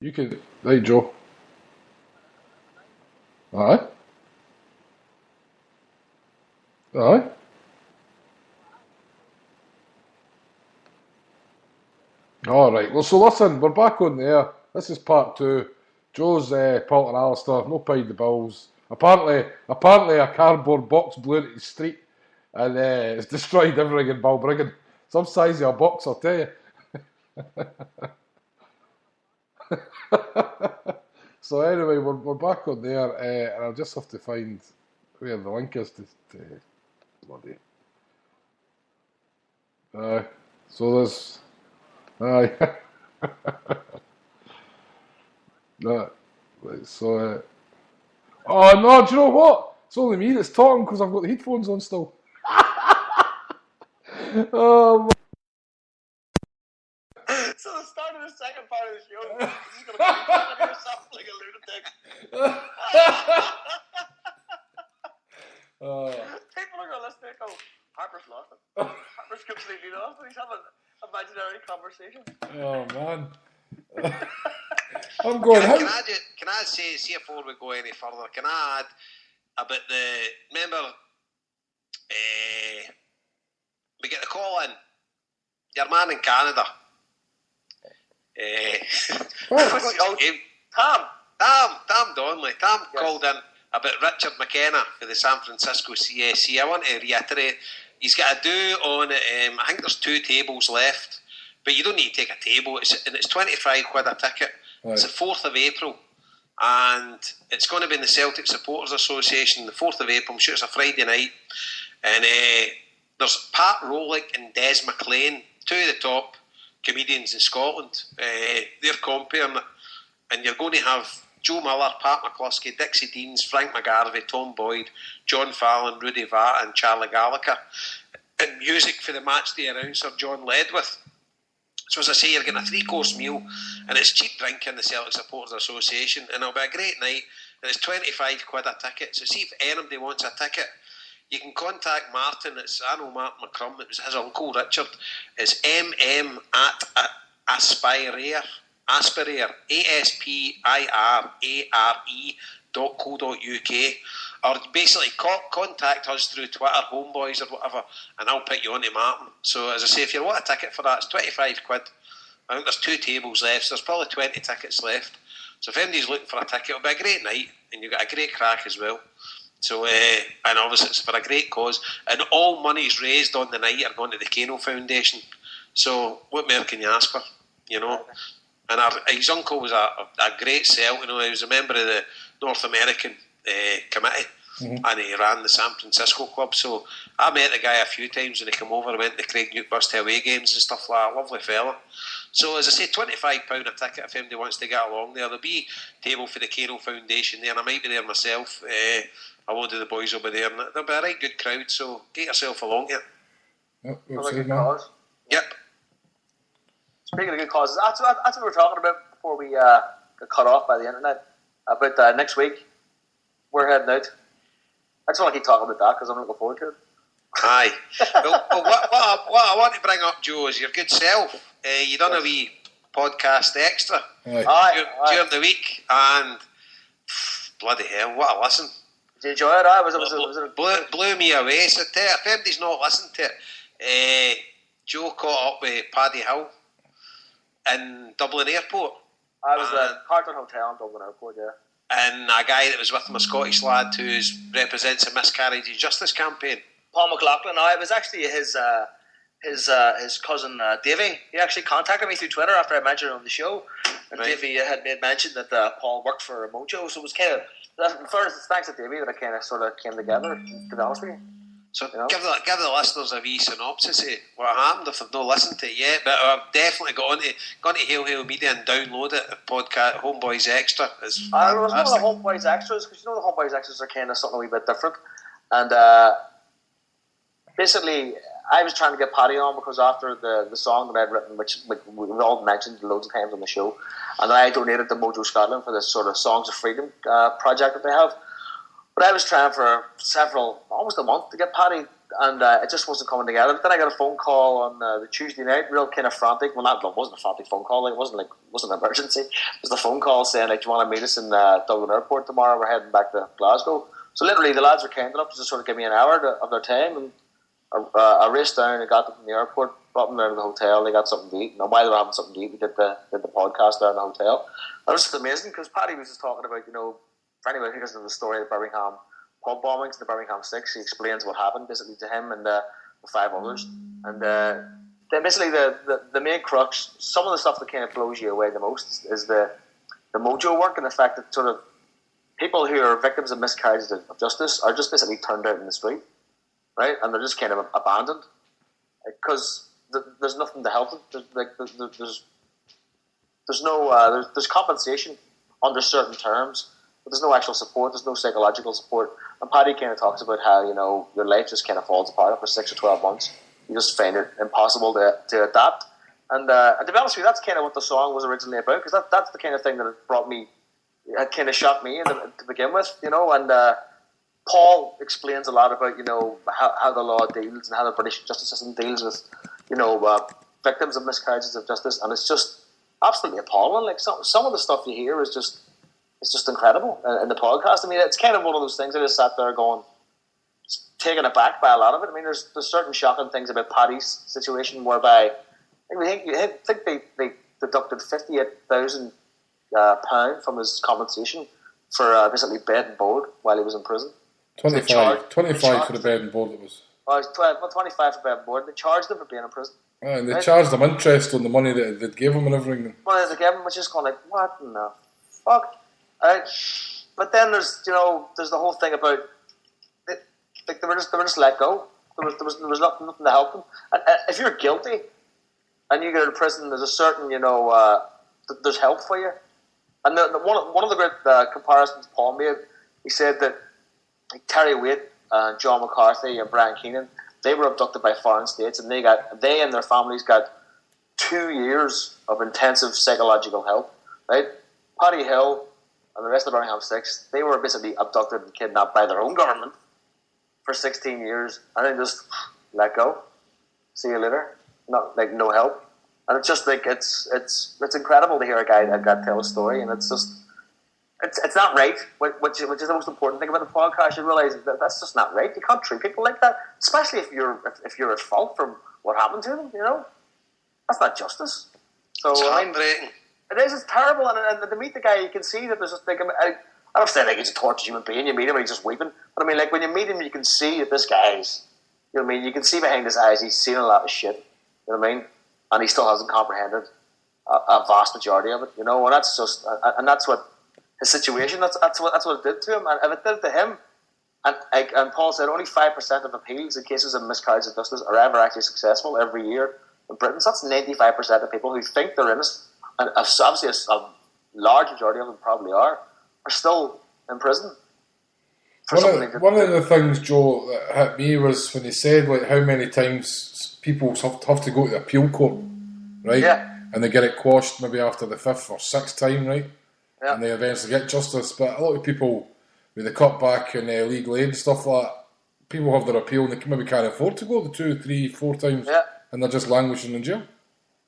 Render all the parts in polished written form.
You could, right, Joe. Aye, aye. All right. Well, so listen, we're back on there. This is part two. Joe's Paul and Alistair, no paid the bills. Apparently, a cardboard box blew into the street and it's destroyed everything in Balbriggan. Some size of a box, I'll tell you. So anyway, we're back on there, and I'll just have to find where the link is to bloody. Uh, so there's aye. That, right, so oh no, do you know what? It's only me that's talking because I've got the headphones on still. Oh, So the start of the second part of the show, he's going to come yourself like a lunatic. People are going to listen and go, Harper's lost it. Harper's completely lost it. He's having an imaginary conversation. oh man. I'm going. Can I say, see before we go any further, can I add about remember, we get the call in, your man in Canada. Tom Donnelly. Tom called in about Richard McKenna for the San Francisco CSC. I want to reiterate, he's got a do on it. I think there's 2 tables left, but you don't need to take a table. It's 25 quid a ticket. Right. It's the 4th of April, and it's going to be in the Celtic Supporters Association, the 4th of April. I'm sure it's a Friday night, and there's Pat Rowlick and Des McLean, 2 of the top comedians in Scotland. They're comparing it, and you're going to have Joe Miller, Pat McCluskey, Dixie Deans, Frank McGarvey, Tom Boyd, John Fallon, Rudy Vata and Charlie Gallagher, and music for the match day announcer John Ledwith. So as I say, you're getting a 3-course meal, and it's cheap drink in the Celtic Supporters Association, and it'll be a great night, and it's 25 quid a ticket. So see if anybody wants a ticket, you can contact Martin. I know Martin McCrum, it was his uncle Richard. It's mm@aspirare, aspirare.co.uk, or basically contact us through Twitter, HomeBhoys or whatever, and I'll put you on to Martin. So as I say, if you want a ticket for that, it's 25 quid. I think there's 2 tables left, so there's probably 20 tickets left. So if anybody's looking for a ticket, it'll be a great night, and you've got a great crack as well. So, and obviously it's for a great cause, and all monies raised on the night are going to the Kano Foundation. So what more can you ask for, you know? And his uncle was a great sell, you know. He was a member of the North American committee, and he ran the San Francisco club. So I met the guy a few times when he came over. I went to Craig Newcastle away games and stuff like that. Lovely fella. So as I say, £25 a ticket if anybody wants to get along there. There'll be a table for the Kano Foundation there, and I might be there myself. A load of the boys will be there, and there'll be a right good crowd. So get yourself along here. Yep, Good cause. Yep. Speaking of good causes, that's what we were talking about before we got cut off by the internet. About next week, we're heading out. I just want to keep talking about that because I'm looking forward to it. Aye. Well, what I want to bring up, Joe, is your good self. You done a wee podcast extra during the week, and bloody hell, what a listen. Did you enjoy it? Blew me away. So if anybody's not listened to it, Joe caught up with Paddy Hill in Dublin Airport. I was at Carlton Hotel in Dublin Airport, yeah. And a guy that was with him, a Scottish lad who represents a miscarriage of justice campaign. Paul McLaughlin. Now, it was actually his cousin Davey. He actually contacted me through Twitter after I mentioned it on the show. And right. Davey had made mention that Paul worked for Mojo, so it was kind of, first, thanks to Davey that it kind of sort of came together, to be honest with you. So give the listeners a wee synopsis of what happened if they've not listened to it yet. But I've definitely gone to Hail Media and download it. Podcast HomeBhoys Extra is fantastic. It was one of the HomeBhoys Extras, because you know the HomeBhoys Extras are kind of something a wee bit different. And basically, I was trying to get Paddy on because after the song that I'd written, which we've all mentioned loads of times on the show, and I donated to Mojo Scotland for this sort of Songs of Freedom project that they have. But I was trying for almost a month to get Paddy and it just wasn't coming together. But then I got a phone call on the Tuesday night, real kind of frantic. Well, it wasn't a frantic phone call. Like, it wasn't an emergency. It was the phone call saying, like, do you want to meet us in Dublin Airport tomorrow? We're heading back to Glasgow. So literally, the lads were kind enough to just sort of give me an hour of their time, and I raced down and got them from the airport, brought them down to the hotel. They got something to eat, and while they were having something to eat, we did the podcast there in the hotel. And it was just amazing because Paddy was just talking about, for anyone who doesn't know the story of Birmingham pub bombings, the Birmingham Six. He explains what happened basically to him and the 5 others, and then basically the main crux, some of the stuff that kind of blows you away the most is the mojo work, and the fact that sort of people who are victims of miscarriages of justice are just basically turned out in the street, right? And they're just kind of abandoned because there's nothing to help them. There's compensation under certain terms, but there's no actual support. There's no psychological support. And Paddy kind of talks about how your life just kind of falls apart after 6 or 12 months. You just find it impossible to adapt. And to be honest with you, that's kind of what the song was originally about, because that's the kind of thing that it kind of shocked me to begin with, And Paul explains a lot about how the law deals and how the British justice system deals with victims of miscarriages of justice, and it's just absolutely appalling. Like some of the stuff you hear is just incredible in the podcast. I mean, it's kind of one of those things. I just sat there going, taken aback by a lot of it. I mean, there's certain shocking things about Paddy's situation, whereby I think they deducted £58,000 from his compensation for basically bed and board while he was in prison. 25 for the bed and board it was. Oh, it was 25 for bed and board. They charged him for being in prison. And they charged him interest on the money that they gave him and everything. Money they gave him, which is going like, what in the fuck? But then there's the whole thing about they were just let go. There was nothing to help them. And if you're guilty and you get in prison, there's a certain there's help for you. And one of the great comparisons Paul made, he said that Terry Waite, John McCarthy, and Brian Keenan, they were abducted by foreign states, and they and their families got 2 years of intensive psychological help. Right, Paddy Hill and the rest of the Birmingham Six, they were basically abducted and kidnapped by their own government for 16 years, and then just let go. See you later. Not like no help. And it's just like it's incredible to hear a guy like that tell a story, and it's not right. Which is the most important thing about the podcast. You realise that that's just not right. You can't treat people like that, especially if you're at fault from what happened to them. That's not justice. So it's heartbreaking. It is. It's terrible. And to meet the guy, you can see that there's just like I don't say like he's a tortured human being. You meet him and he's just weeping. But I mean, like when you meet him, you can see that this guy's. You know what I mean? You can see behind his eyes he's seen a lot of shit. You know what I mean? And he still hasn't comprehended a vast majority of it, and that's just, and that's what his situation. That's what it did to him, and if it did to him, and Paul said only 5% of appeals in cases of miscarriage of justice are ever actually successful every year in Britain. So that's 95% of people who think they're innocent, and obviously a large majority of them probably are still in prison. One of the things, Joe, that hit me was when he said like how many times people have to go to the appeal court, right? Yeah. And they get it quashed maybe after the 5th or 6th time, right? Yeah. And they eventually get justice. But a lot of people, with the cutback and legal aid and stuff like that, people have their appeal and they maybe can't afford to go the 2, 3, 4 times, and they're just languishing in jail.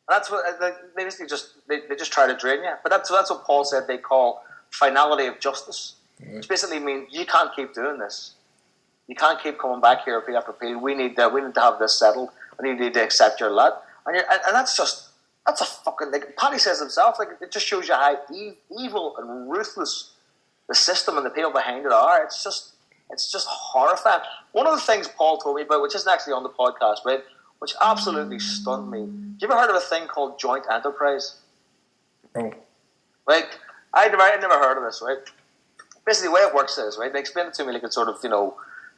That's what they basically they just try to drain you. But that's what Paul said they call finality of justice. Which basically means you can't keep doing this. You can't keep coming back here appeal after appeal. We need to have this settled, and you need to accept your lot. And that's a fucking, like Paddy says himself, like it just shows you how evil and ruthless the system and the people behind it are. It's just horrifying. One of the things Paul told me about, which isn't actually on the podcast, right, which absolutely stunned me. You ever heard of a thing called joint enterprise? Oh. Like I'd never heard of this, right? Basically, the way it works is, right, they explain it to me like in sort of,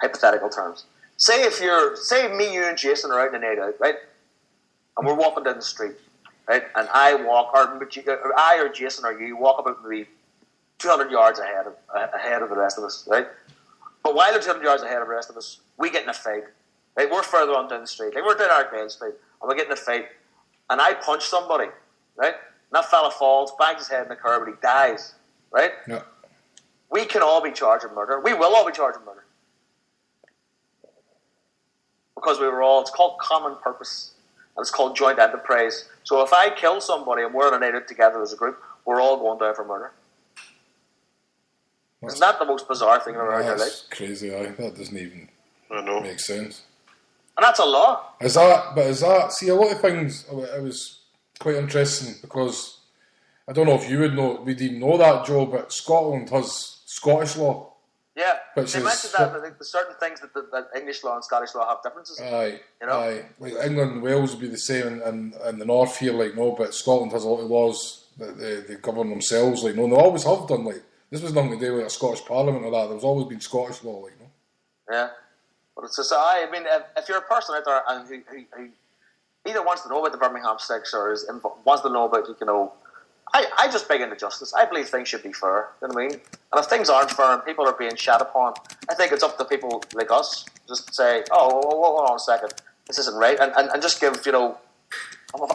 hypothetical terms. Say me, you, and Jason are out in a night out, right? And we're walking down the street, right? And I or Jason or you walk about maybe 200 yards ahead of the rest of us, right? But while they're 200 yards ahead of the rest of us, we get in a fight, right? We're further on down the street. Like, we're down our main street, and we get in a fight, and I punch somebody, right? And that fella falls, bangs his head in the curb, and he dies, right? Yeah. We can all be charged with murder. We will all be charged with murder. because it's called common purpose, and it's called joint enterprise. So if I kill somebody and we're on a night out together as a group, we're all going down for murder. Isn't that the most bizarre thing I've ever heard in your life? That's crazy, that doesn't even make sense. And that's a law. Is that, see, a lot of things, it was quite interesting, because I don't know if you would know, we didn't know that, Joe, but Scotland has Scottish law. Yeah, they mentioned that. I think there's certain things that English law and Scottish law have differences. Aye. Like England and Wales would be the same, and the north here, like, no, but Scotland has a lot of laws that they govern themselves, like, no, and they always have done, like, this was nothing to do with a Scottish Parliament or that, there's always been Scottish law, like, no. Yeah, but it's just, I mean, if you're a person out there and who either wants to know about the Birmingham Six or wants to know about, I just beg into justice. I believe things should be fair. You know what I mean? And if things aren't fair and people are being shat upon, I think it's up to people like us just to say, "Oh, hold on a second, this isn't right," and just give a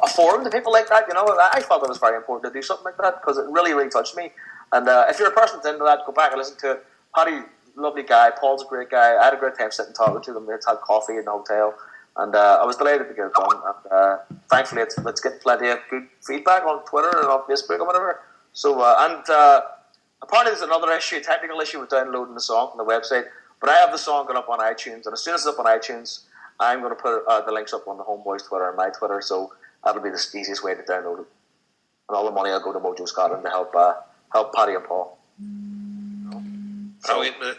forum to people like that. I thought that was very important to do something like that because it really, really touched me. And if you're a person that's into that, go back and listen to it. Paddy, lovely guy. Paul's a great guy. I had a great time sitting talking to them. We had coffee in the hotel. And I was delighted to get it done. And thankfully, it's getting plenty of good feedback on Twitter and on Facebook or whatever. So, apparently there's another issue, technical issue with downloading the song from the website. But I have the song going up on iTunes. And as soon as it's up on iTunes, I'm going to put the links up on the HomeBhoys Twitter and my Twitter. So that'll be the easiest way to download it. And all the money will go to Mojo Scotland to help Paddy and Paul. Brilliant, mate.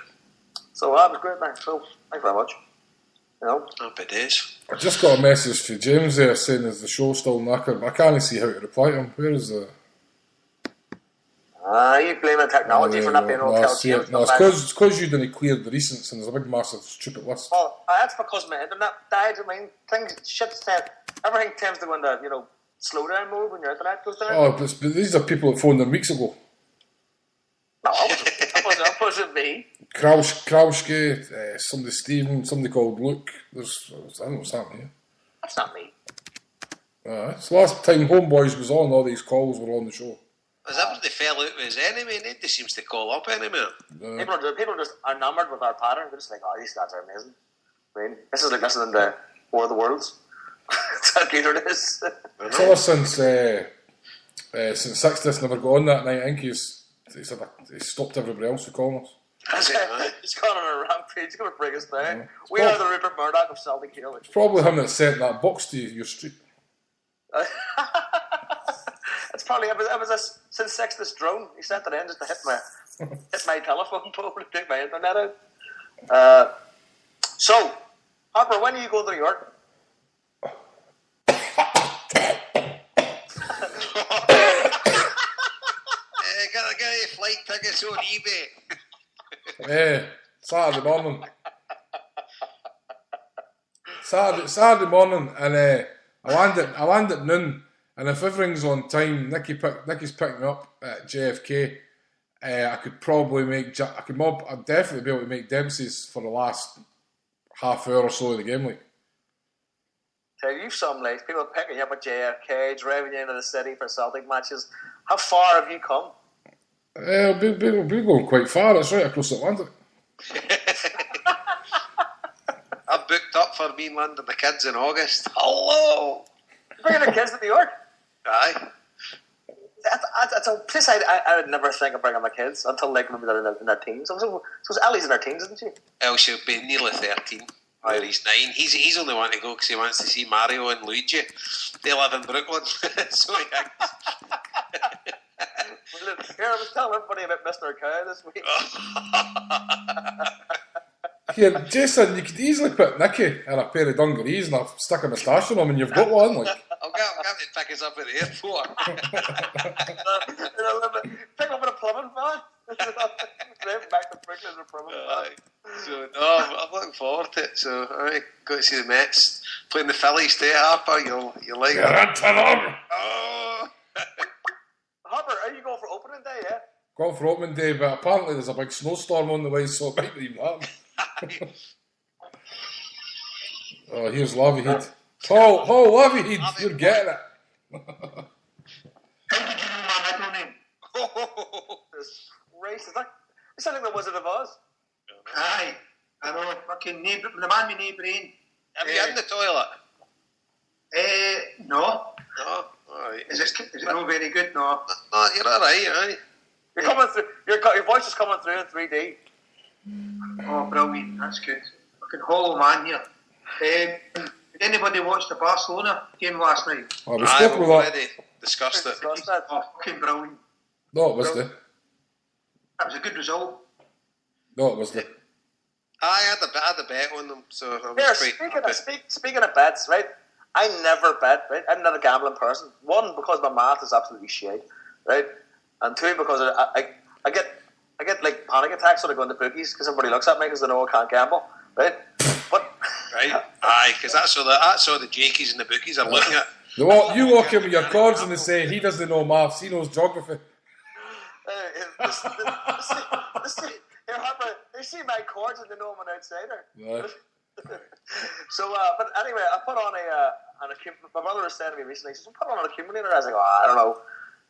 So that was great, man. So thanks very much. Happy days. I just got a message from James there saying, is the show still knackered? I can't see how to reply to him. Where is the... you blaming technology for not being able to tell James. No, it's because you didn't clear the recents and there's a big massive stupid list. Well, that's because my internet died. I mean, everything tends to go into, slow down mode when your internet goes down. Oh, but these are people that phoned them weeks ago. No, that wasn't me. Krauske, somebody Stephen, somebody called Luke. I don't know what's happening here. That's not me. It's the last time HomeBhoys was on, all these calls were on the show. Is that what they fell out with his enemy? Nobody seems to call up anymore. People are just enamored with our pattern. They're just like, oh, these guys are amazing. I mean, this is like listening to War of the Worlds. That's how good it is. It's ever since 60th never got on that night. I think he stopped everybody else from calling us. He's gone on a rampage. He's going to bring us down. Yeah. We are the Rupert Murdoch of Celtic Hill. It's probably him that sent that box to your street. It's probably it was since Sextus drone. He sent it in just to hit my telephone pole and take my internet out. So, Harper, when are you going to New York? Get your flight tickets on eBay. Saturday morning. Saturday morning, and I land at noon. And if everything's on time, Nicky's picking me up at JFK. I'd definitely be able to make Dempsey's for the last half hour or so of the game. Like, tell you some like people picking you up at JFK, driving you into the city for Celtic matches. How far have you come? We're going quite far. It's right across the Atlantic. I'm booked up for Mainland and the kids in August. Hello! You're bringing the kids to New York? Aye. That's a place I would never think of bringing my kids until like maybe they're in their teens. So Ellie's in her teens, isn't she? Elle should be nearly 13. Or he's 9. He's only wanting to go because he wants to see Mario and Luigi. They live in Brooklyn. So Here, I was telling everybody about Mr. Cow this week. Here, Jason, you could easily put Nicky in a pair of dungarees and stick a moustache on him and you've got one. Like. I'll get him to pick us up at the airport. Pick up in a plumbing van. Drive back to Brooklyn in a plumbing van. So, no, I'm looking forward to it. So, I got to see the Mets playing the Phillies today, Harper. You'll like it. Oh. Harper, are you going for opening day, yeah? Going for opening day, but apparently there's a big snowstorm on the way, so it might not even happen. Oh, here's Lavy Heat. Oh, Lavy Heat, you're getting it. How did you know my middle name? This racist. It's something the Wizard of Oz. Aye, I know, fucking the man with no brain. Have you in the toilet? No. No. All right. Is it not very good? No. No, you're all right. Aye. You're coming through. Your voice is coming through in 3D. Oh, brilliant! That's good. Fucking hollow man here. Did anybody watch the Barcelona game last night? Oh, we spoke I've about already discussed it. Oh, fucking brilliant! No, it was the. That was a good result. No, it was the. I had a bet on them, so I was Here, speaking of bets, right? I never bet, right? I'm not a gambling person. One, because my math is absolutely shit, right? And two, because I get like panic attacks when I go into bookies because everybody looks at me because they know I can't gamble, right? But right, aye, because that's all the jakies and the bookies are looking at. You walk in with your cards and they say he doesn't know maths, he knows geography. They see my cards and they know I'm an outsider. Right. So, but anyway, I put on my brother was saying to me recently, he says, put on an accumulator. I was like, I don't know.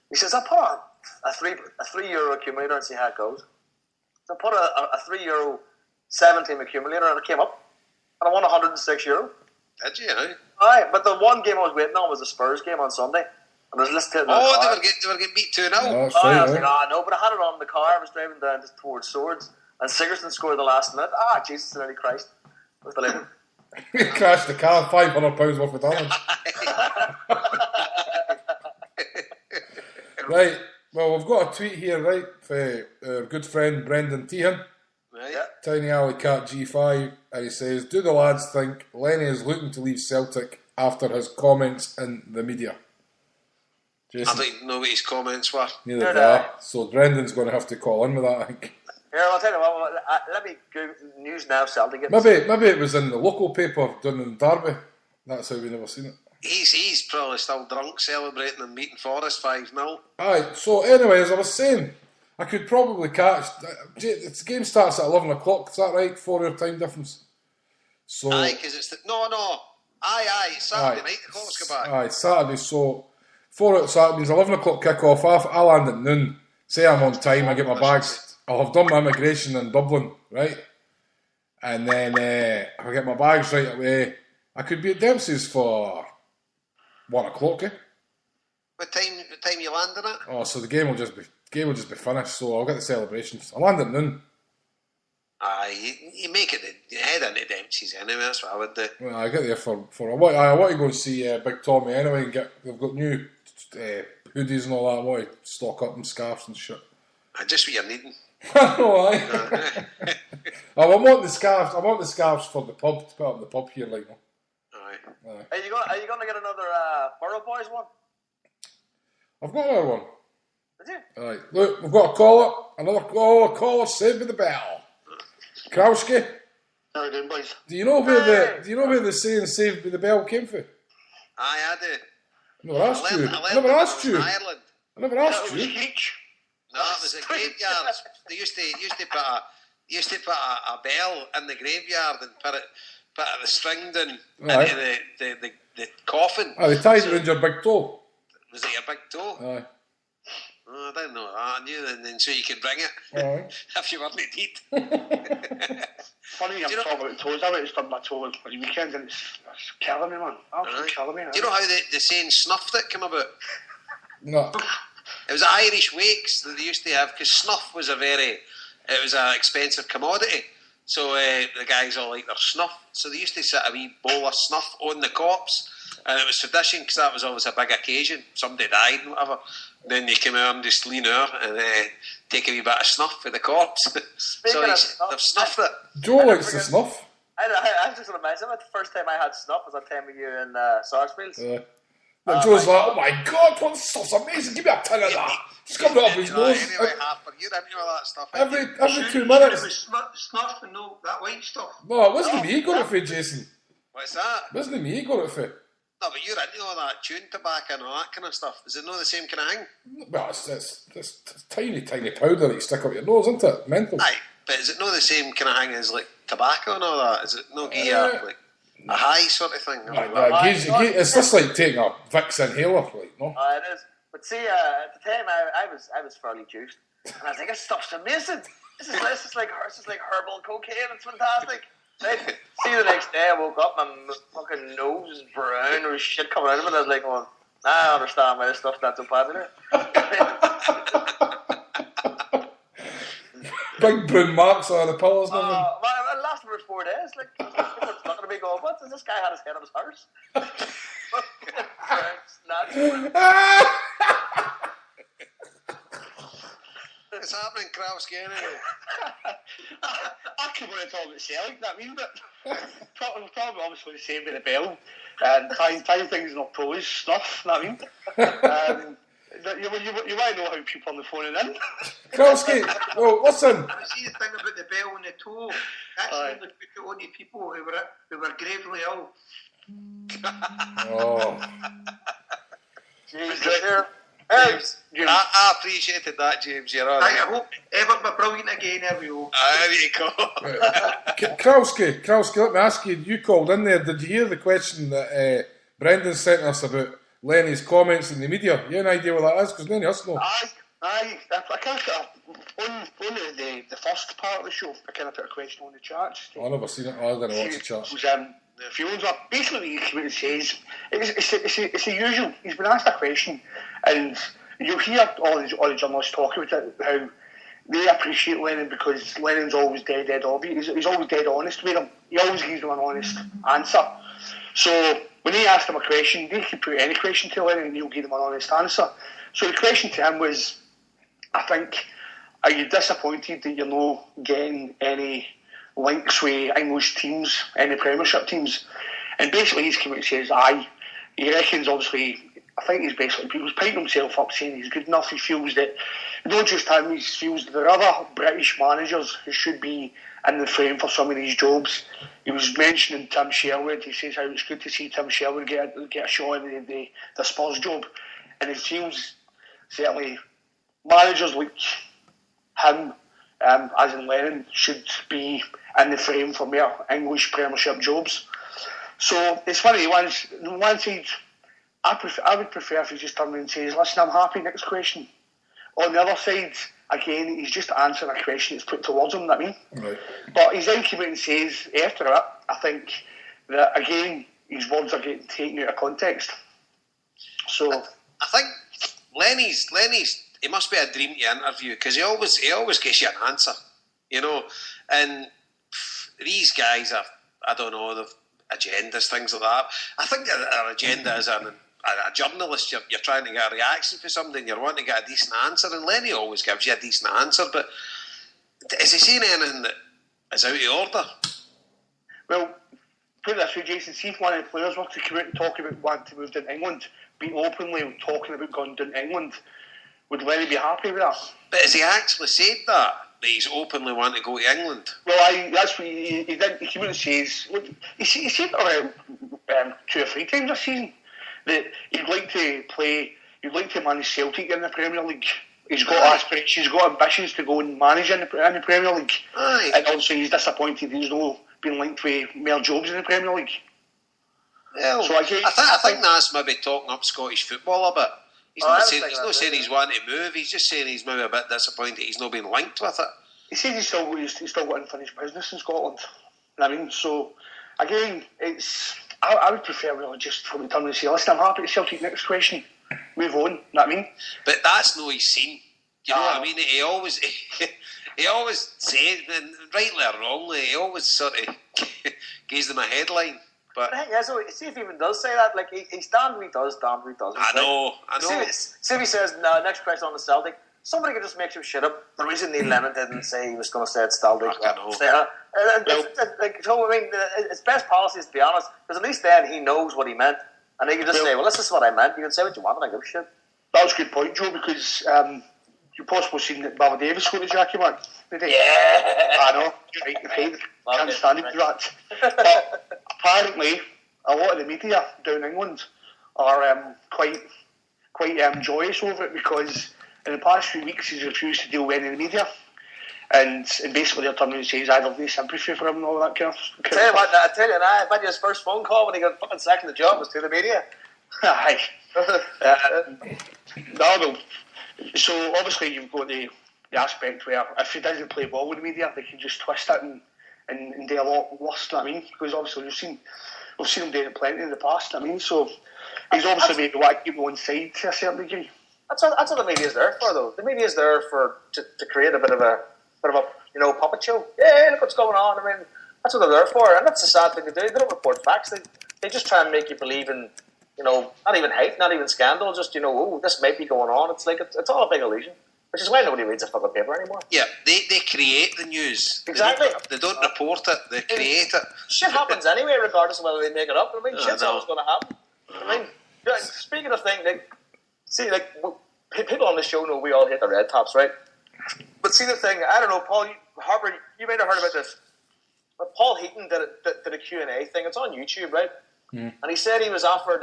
He says, I put on a €3 accumulator and see how it goes. So I put a €3 7-team accumulator and it came up. And I won €106. Did you? Huh? Aye, but the one game I was waiting on was the Spurs game on Sunday. And I was listening to it. Oh, they were getting beat 2-0. I was like, no, but I had it on in the car. I was driving down towards Swords. And Sigerson scored the last minute. Jesus and Christ. I was delighted. He crashed the car, £500 worth of damage. Right, well, we've got a tweet here, right, for our good friend Brendan Tehan. Right. Tiny Alley Cat G5, and he says, do the lads think Lenny is looking to leave Celtic after his comments in the media? Jason? I don't even know what his comments were. Neither do I. So Brendan's going to have to call in with that, I think. Here, I'll tell you what, let me Google news now, Celtic. Maybe it was in the local paper done in Derby. That's how we never seen it. He's probably still drunk celebrating and beating Forest 5-0. Aye, so anyway, as I was saying, I could probably catch. The game starts at 11 o'clock, is that right? 4 hour time difference. So, aye, because it's no. Aye, Saturday night the clocks go back. Aye, Saturday, so 4 hours Saturday means 11 o'clock kick off. I land at noon. Say I'm on time, I get my bags. I'll have done my immigration in Dublin, right? And then if I get my bags right away, I could be at Dempsey's for 1 o'clock, eh? What time you landing at? Oh, so the game will just be finished. So I'll get the celebrations. I land at noon. Aye, you make it. You head into Dempsey's anyway. That's what I would do. Well, I get there for I want to go and see Big Tommy anyway. And they've got new hoodies and all that. I want to stock up and scarves and shit. Just what you're needing. I know, aye. I want the scarves. I want the scarves for the pub to put up in the pub here, like. Aye. Are you going to get another Borough Boys one? I've got another one. Did you? Right, look, we've got a caller. Another caller. Saved with the bell. Krauski. How you doing, boys? Do you know where the saying "saved by the bell" came from? Aye, I do. I never asked you. I never asked you. Ireland. I never asked you. No, it was a graveyard. They used to put a bell in the graveyard and put a string down into the coffin. They tied it around your big toe. Was it your big toe? Aye. Oh, I didn't know that. I knew then so you could bring it if you weren't dead. Funny I'm talking about toes. I went and stubbed my toe on the weekend and it's killing me, man. Absolutely killing me. Do you know how the saying snuff that came about? No. It was Irish wakes that they used to have because snuff was an expensive commodity. So the guys all like their snuff. So they used to set a wee bowl of snuff on the corpse. And it was tradition because that was always a big occasion. Somebody died and whatever. Then you come out and just lean out and take a wee bit of snuff for the corpse. So they've snuffed it. Joe likes the snuff. I was just going to mention that the first time I had snuff was that time of year in Sarsfields. Joe's like, oh my god, what stuff's amazing, give me a ton of that. It's coming off his nose. Anyway, Harper, you didn't know that stuff. Every 2 minutes. It was snuff and no, that white stuff. No, it wasn't me he got it for, Jason. What's that? It wasn't me he got it for. No, but you're into all that chewing tobacco and all that kind of stuff. Is it not the same kind of thing? Well, it's tiny powder that you stick up your nose, isn't it? Mental. Aye, but is it not the same kind of thing as like tobacco and all that? Is it no gear like a high sort of thing? It's just like taking a Vicks inhaler, like, no? It is. But see, at the time I was fairly juiced, and I was like, this stuff's amazing. This is like herbal cocaine. It's fantastic. Right. See, the next day I woke up, my fucking nose was brown, there was shit coming out of it. I was like, well, I understand why this stuff's not so popular. Big brown marks on the pillows, nothing. It lasted for 4 days. Like, people looking at me going, what? Does this guy had his head on his horse? What's happening, Krauski, anyway? I could want to talk about Celtic, that mean, but probably obviously the same with the bell and tying things in our toes, stuff, that mean. You want to know how people on the phone are in? Krauski, well, listen. See the thing about the bell on the toe, that's only put it on the people who were gravely ill. Oh. Jesus. I appreciated that, James. You're all right. I hope Everton were brilliant again. There we go. There you go. Krauski, let me ask you, you called in there, did you hear the question that Brendan sent us about Lenny's comments in the media? You have an idea what that is? Because Lenny has no. I kind of on the first part of the show, I kind of put a question on the chat. I've never seen it. I didn't watch the chat. Feelings are basically what he came out and says. It's the usual. He's been asked a question, and you'll hear all the journalists talk about it, how they appreciate Lennon because Lennon's always dead obvious. He's always dead honest with them. He always gives them an honest answer. So when they asked him a question, they could put any question to Lennon and he'll give them an honest answer. So the question to him was, I think, are you disappointed that you're not getting any links with English teams, any Premiership teams? And basically he's come out and says, aye. He reckons, obviously, I think he was piping himself up saying he's good enough. He feels that, not just him, he feels that there are other British managers who should be in the frame for some of these jobs. He was mentioning Tim Sherwood. He says how it's good to see Tim Sherwood get a shot in the Spurs job. And he feels, certainly, managers like him, as in Lennon, should be in the frame for more English Premiership jobs. So it's funny, on one side, I would prefer if he just turned around and says, listen, I'm happy, next question. On the other side, again, he's just answering a question that's put towards him, that I mean. Right. But he's then come out and says, after it, I think that, again, his words are getting taken out of context. So I think Lenny's it must be a dream to interview because he always gets you an answer, you know. And these guys are, I don't know, they've agendas, things like that. I think our agenda is a journalist. You're trying to get a reaction for something. You're wanting to get a decent answer, and Lenny always gives you a decent answer. But is he saying anything that is out of order? Well, put it this way, Jason, see if one of the players were to come out and talk about wanting to move to England, be openly talking about going down to England, would Lenny be happy with that? But has he actually said that he's openly wanting to go to England? Well, that's what he did. He came out and says, look, he said it around 2 or 3 times this season, that he'd like to manage Celtic in the Premier League. He's got aspirations, he's got ambitions to go and manage in the Premier League. Aye. And also he's disappointed he's not been linked with more jobs in the Premier League. Well, so I think that's maybe talking up Scottish football a bit. He's not saying he's wanting to move, he's just saying he's maybe a bit disappointed he's not been linked with it. He says he's still got unfinished business in Scotland. I mean, so again, I would prefer really just for him to turn and say, listen, I'm happy to Celtic, next question, move on. You know what I mean? But that's no his scene. You know what I mean? He always says, and rightly or wrongly, he always sort of gives them a headline. But see if he even does say that. Like he's damned if he does, damned if he doesn't. I know. See if he says, no, next question on the Celtic. Somebody could just make some shit up. The reason Neil Lennon didn't say he was going to say it's Celtic. I know. It's best policy is to be honest, because at least then he knows what he meant. And he can just say, well, this is what I meant. You can say what you want and I give a shit. That was a good point, Joe, because you possibly seen that Baba Davis got the Jackie man. Yeah. I know. Right. Can't stand him for that. But apparently, a lot of the media down in England are quite joyous over it because in the past few weeks he's refused to deal with any of the media. And basically they're turning and saying I have no sympathy for him and all that kind of stuff. I tell you now, I bet his first phone call when he got fucking sacked in the job was to the media. Aye. So obviously you've got the aspect where if he doesn't play ball with the media, they can just twist it and and do a lot worse. You know what I mean? Because obviously we've seen him doing it plenty in the past. You know what I mean? So he's obviously maybe want to keep him on side to a certain degree. That's what the media is there for, though. The media is there to create a bit of a puppet show. Yeah, look what's going on. I mean, that's what they're there for, and that's the sad thing to do. They don't report facts. They just try and make you believe in, not even hype, not even scandal. Just this might be going on. It's like it's all a big illusion, which is why nobody reads a fucking paper anymore. Yeah, they create the news. Exactly. They don't report it. They create it. Shit happens anyway, regardless of whether they make it up. I mean, shit's always going to happen. I mean, speaking of things, people on the show know we all hate the red tops, right? But see the thing, I don't know, Paul, Harper, you might have heard about this. But Paul Heaton did a Q&A thing. It's on YouTube, right? Mm. And he said he was offered.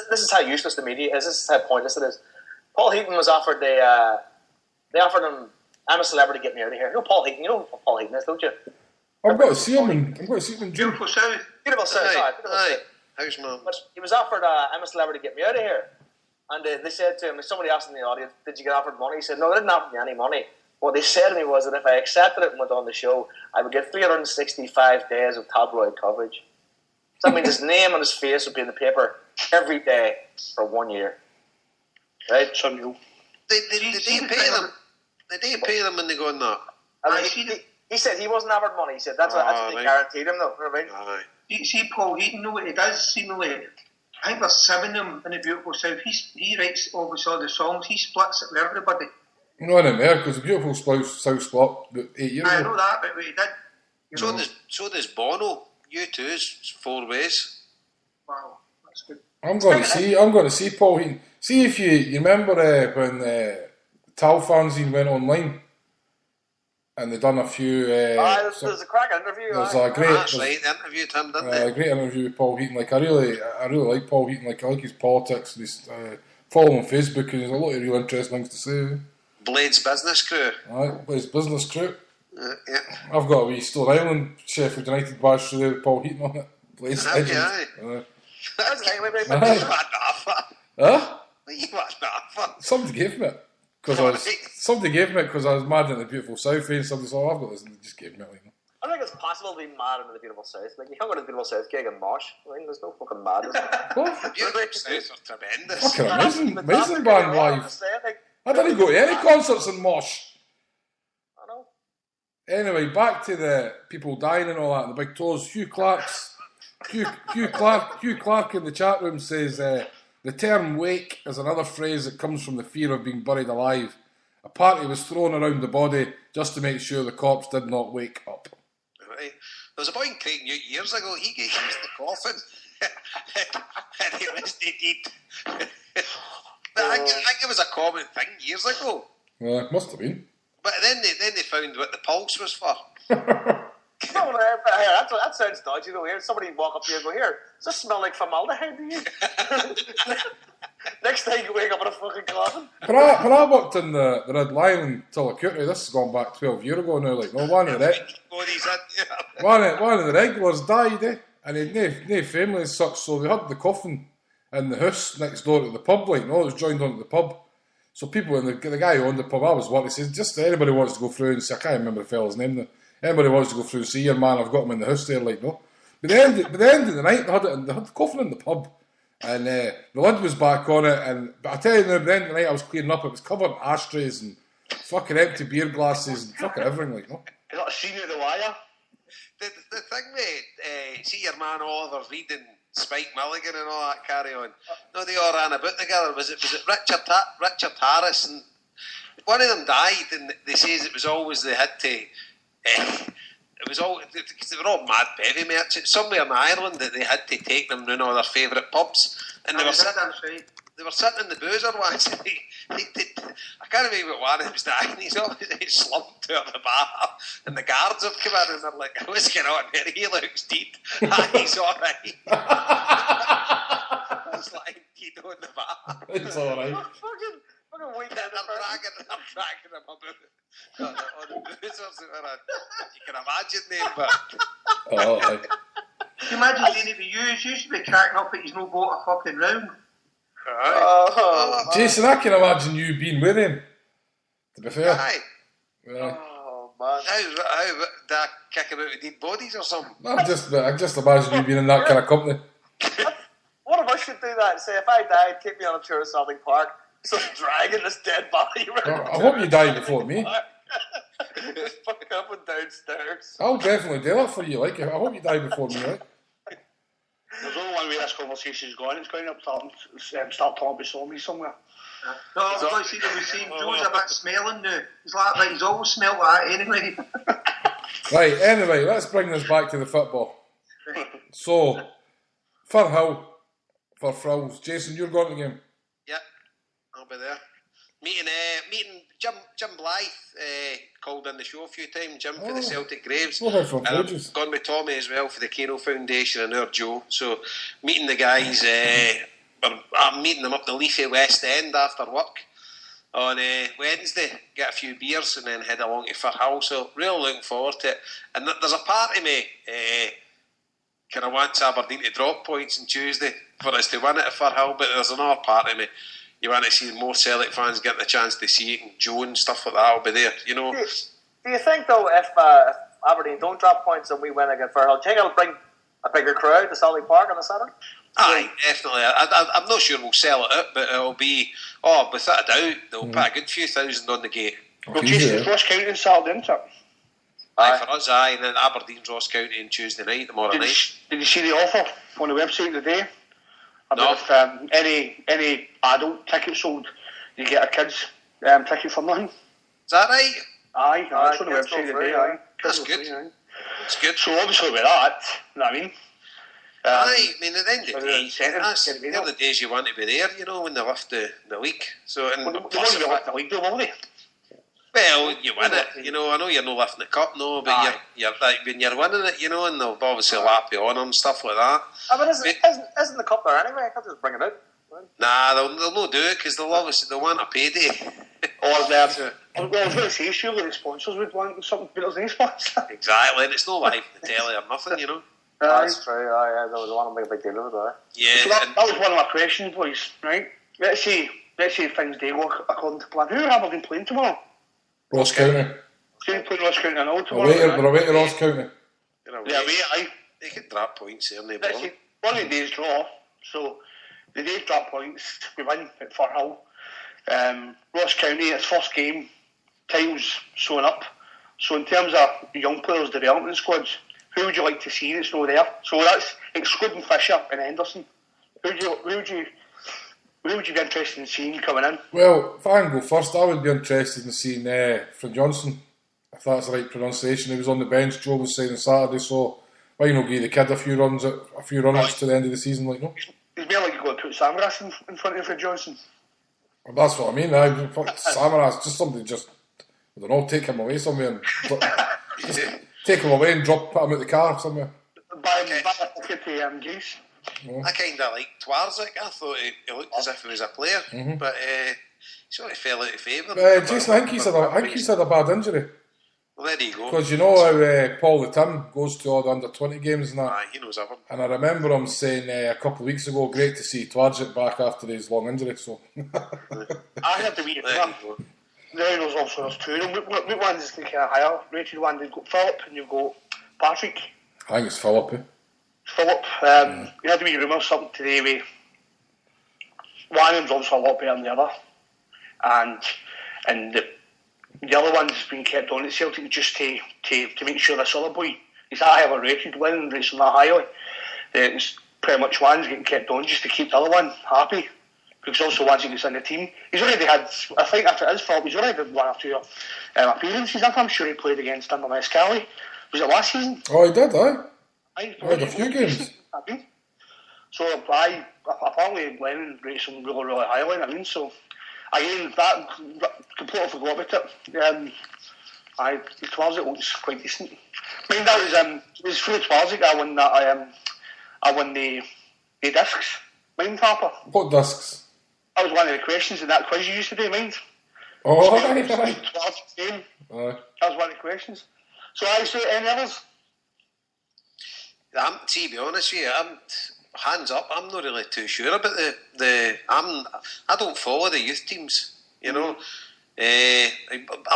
This is how useless the media is. This is how pointless it is. Paul Heaton was offered they offered him. I'm a celebrity. Get me out of here. You know Paul Heaton. You know who Paul Heaton is, don't you? I'm going to see him in Beautiful South. Beautiful South. Aye. How's mum? But he was offered. I'm a celebrity. Get me out of here. And they said to him, somebody asked in the audience, did you get offered money? He said, no, they didn't offer me any money. What they said to me was that if I accepted it and went on the show, I would get 365 days of tabloid coverage. So that means his name and his face would be in the paper every day for 1 year. Right? Did they pay them? Did they pay them when they go on that? He said he wasn't offered money. He said that's what they guaranteed him, though. You know what I mean? You see, Paul Heaton, know what he does? Seemingly, I think there's 7 of them in the Beautiful South. He writes obviously all the songs. He splits it with everybody. No, in America, because the Beautiful South split about 8 years ago. I know that, but what he did. So does Bono. U2's 4 ways. Wow, that's good. I'm going to see Paul Heaton. See if you remember when Tal fanzine went online. And they done a few. There's a crack interview. They interviewed him, didn't they? A great interview with Paul Heaton. Like I really like Paul Heaton. Like I like his politics. And his follow him on Facebook, and there's a lot of real interesting things to say. Blade's Business Crew. Aye, Blade's Business Crew. Yeah. I've got a wee Stone Island Sheffield United badge there with Paul Heaton on it. Blade's legend. Huh? Somebody gave me it. Somebody gave me it because I was mad in the Beautiful South, and somebody said, I've got this, and they just gave me it. I think it's possible to be mad in the Beautiful South. Like, you can't go to the Beautiful South gig and mosh. I mean, there's no fucking madness. What? The Beautiful South are tremendous. Fucking amazing band live. I didn't go to any concerts in mosh. I know. Anyway, back to the people dying and all that, and the big toes. Hugh Clark in the chat room says, the term wake is another phrase that comes from the fear of being buried alive. A party was thrown around the body just to make sure the corpse did not wake up. Right. There was a boy in Craignieu years ago, he used the coffin and he was dead. I think it was a common thing years ago. Well, it must have been. But then they found what the pulse was for. No, that sounds dodgy though. Here, somebody walk up to you and go, "Here, does this smell like formaldehyde to you?" Next time you wake up in a fucking coffin. When I worked in the Red Lion in Tullochutty, this has gone back 12 years ago now. Like, no, one of the regulars died, and he had no family as such, so they had the coffin in the house next door to the pub. Like, no, it was joined onto the pub. So people, and the guy who owned the pub I was working, he says, just anybody wants to go through and say, I can't remember the fella's name now. Anybody wants to go through and see your man, I've got him in the house there, like, no. But the end of the night, they had the coffin in the pub, and the lid was back on it, but I tell you now, by the end of the night I was clearing up, it was covered in ashtrays and fucking empty beer glasses and fucking everything, like, no. Is that a scene of The Wire? The thing with, see your man Oliver Reed and Spike Milligan and all that carry on, no, they all ran about together, was it Richard Harris, and one of them died, and they says it was always they had to, it was all, because they were all mad bevy merchants, somewhere in Ireland that they had to take them round all their favourite pubs, and they were sitting in the boozer once, and I can't remember what one was dying, he's always slumped out of the bar, and the guards have come in and they're like, what's going on here, he looks dead, he's alright. It's like, you know, in the bar. It's alright. Fucking weekend. I'm dragging him about on the boozers. You can imagine them, but... Oh, aye. Can you imagine any of you used to be cracking up that he's no bought a fucking round? Jason, I can imagine you being with him, to be fair. Aye. Yeah. Oh, man. How did I kick him out with dead bodies or something? I just imagine you being in that kind of company. What if I should do that? Say, if I died, take me on a tour of Southern Park. Some dragging this dead body around. I hope you die before me. Just fuck up and downstairs. I'll definitely do that for you. Like, I hope you die before me. Like. There's only one way this conversation's going. It's going up start talking about zombies somewhere. No, I was going to say that we've seen Joe's a bit smelling now. He's like that. He's always smelled that anyway. Right. Anyway, let's bring this back to the football. So, Firhill for Frills. Jason, you're going to the game. Yep, I'll be there. Meeting Jim Blythe called in the show a few times. Jim for the Celtic Graves. I've gone with Tommy as well for the Cairo Foundation and our Joe. So meeting the guys, I'm meeting them up the leafy West End after work on Wednesday. Get a few beers and then head along to Firhill. So really looking forward to it. And there's a part of me kind of wants Aberdeen to drop points on Tuesday for us to win it at Firhill, but there's another part of me. You want to see more Celtic fans get the chance to see it, and Joe and stuff like that will be there, you know. Do you think, though, if Aberdeen don't drop points and we win against Firhill, do you think it'll bring a bigger crowd to Celtic Park on the Saturday? Aye, definitely. I'm not sure we'll sell it out, but it'll be, without a doubt, they'll put a good few thousand on the gate. Well, Jason, it's Ross County on Saturday, isn't it? Aye, for us, aye, and then Aberdeen's Ross County on Tuesday night, tomorrow night. Did you see the offer on the website today? No. If any adult ticket sold, you get a kids ticket for nothing. Is that right? Aye, that's on the website today. Aye. That's good. That's good. So obviously with that, you know what I mean? Aye, I mean, at the end of the day, incentives, they're the days you want to be there, you know, when they lift the league. So, and They won't be lifting the league though, will they? well, you win it, you know. I know you're not lifting the cup, no, but you're like, when you're winning it, you know, and they'll obviously lap you on and stuff like that. I mean, isn't the cup there anyway? I can't just bring it out. Nah, they'll not do it because they'll want a payday. Or well, I was going to say, surely the sponsors would want something, but there's no sponsor. Exactly, and it's not live on the telly or nothing, you know. That's true. They would want to make a big deal of it. Yeah, so that was one of my questions, boys. Right? Let's say things do go according to plan. Who are Aberdeen playing tomorrow? Ross County. They're playing Ross County, I know tomorrow. They're away to Ross County. Aye. They could drop points there, no Let's see, one of the days draw. So the days drop points. We win at Firhill. Ross County, its first game, titles sewn up. So in terms of young players' development squads, who would you like to see that's not there? So that's excluding Fisher and Henderson. Who would you be interested in seeing coming in? Well, if I can go first, I would be interested in seeing Fred Johnson, if that's the right pronunciation. He was on the bench, Joe was saying on Saturday, so why not give the kid a few runs to the end of the season, like, no? He's more likely to put Samaras in front of Fred Johnson. Well, that's what I mean. Samaras, just somebody, I don't know, take him away somewhere and just take him away and put him out the car somewhere. Buy a ticket to Greece. Yeah. I kind of liked Twarzik. I thought he looked as if he was a player, but he sort of fell out of favour. Jason, I think he's had a bad injury. Well, there you go. Because you know how Paul the Tim goes to all the under-20 games and that. Aye, he knows everything. And I remember him saying a couple of weeks ago, great to see Twarzik back after his long injury. So I had to be there's also two of them. What one's the kind of higher rated one? You've got Philip and you've got Patrick. I think it's Philip. Philip, you had to be rumours something today where one of them's obviously a lot better than the other, and the other one's been kept on at Celtic just to make sure this other boy is that higher rated, winning rates on that highly. It's pretty much one's getting kept on just to keep the other one happy, because also once he gets in the team, he's already had, I think after his Philip, he's already had one or two appearances. I'm sure he played against Inverness Cali. Was it last season? Oh, he did, aye. He had a few games. So apparently Lennon rates him really, really highly. I mean, so again, that completely forgot about it. Twarzik looks quite decent. I mean, that was through Twarzik I won that. I won the discs, Mind Harper. What discs? That was one of the questions in that quiz you used to do, Mind. Oh, so, right. Twarzik's name. Aye. That was one of the questions. So I say any others? To be honest with you, I'm hands up. I'm not really too sure about I don't follow the youth teams. You know, A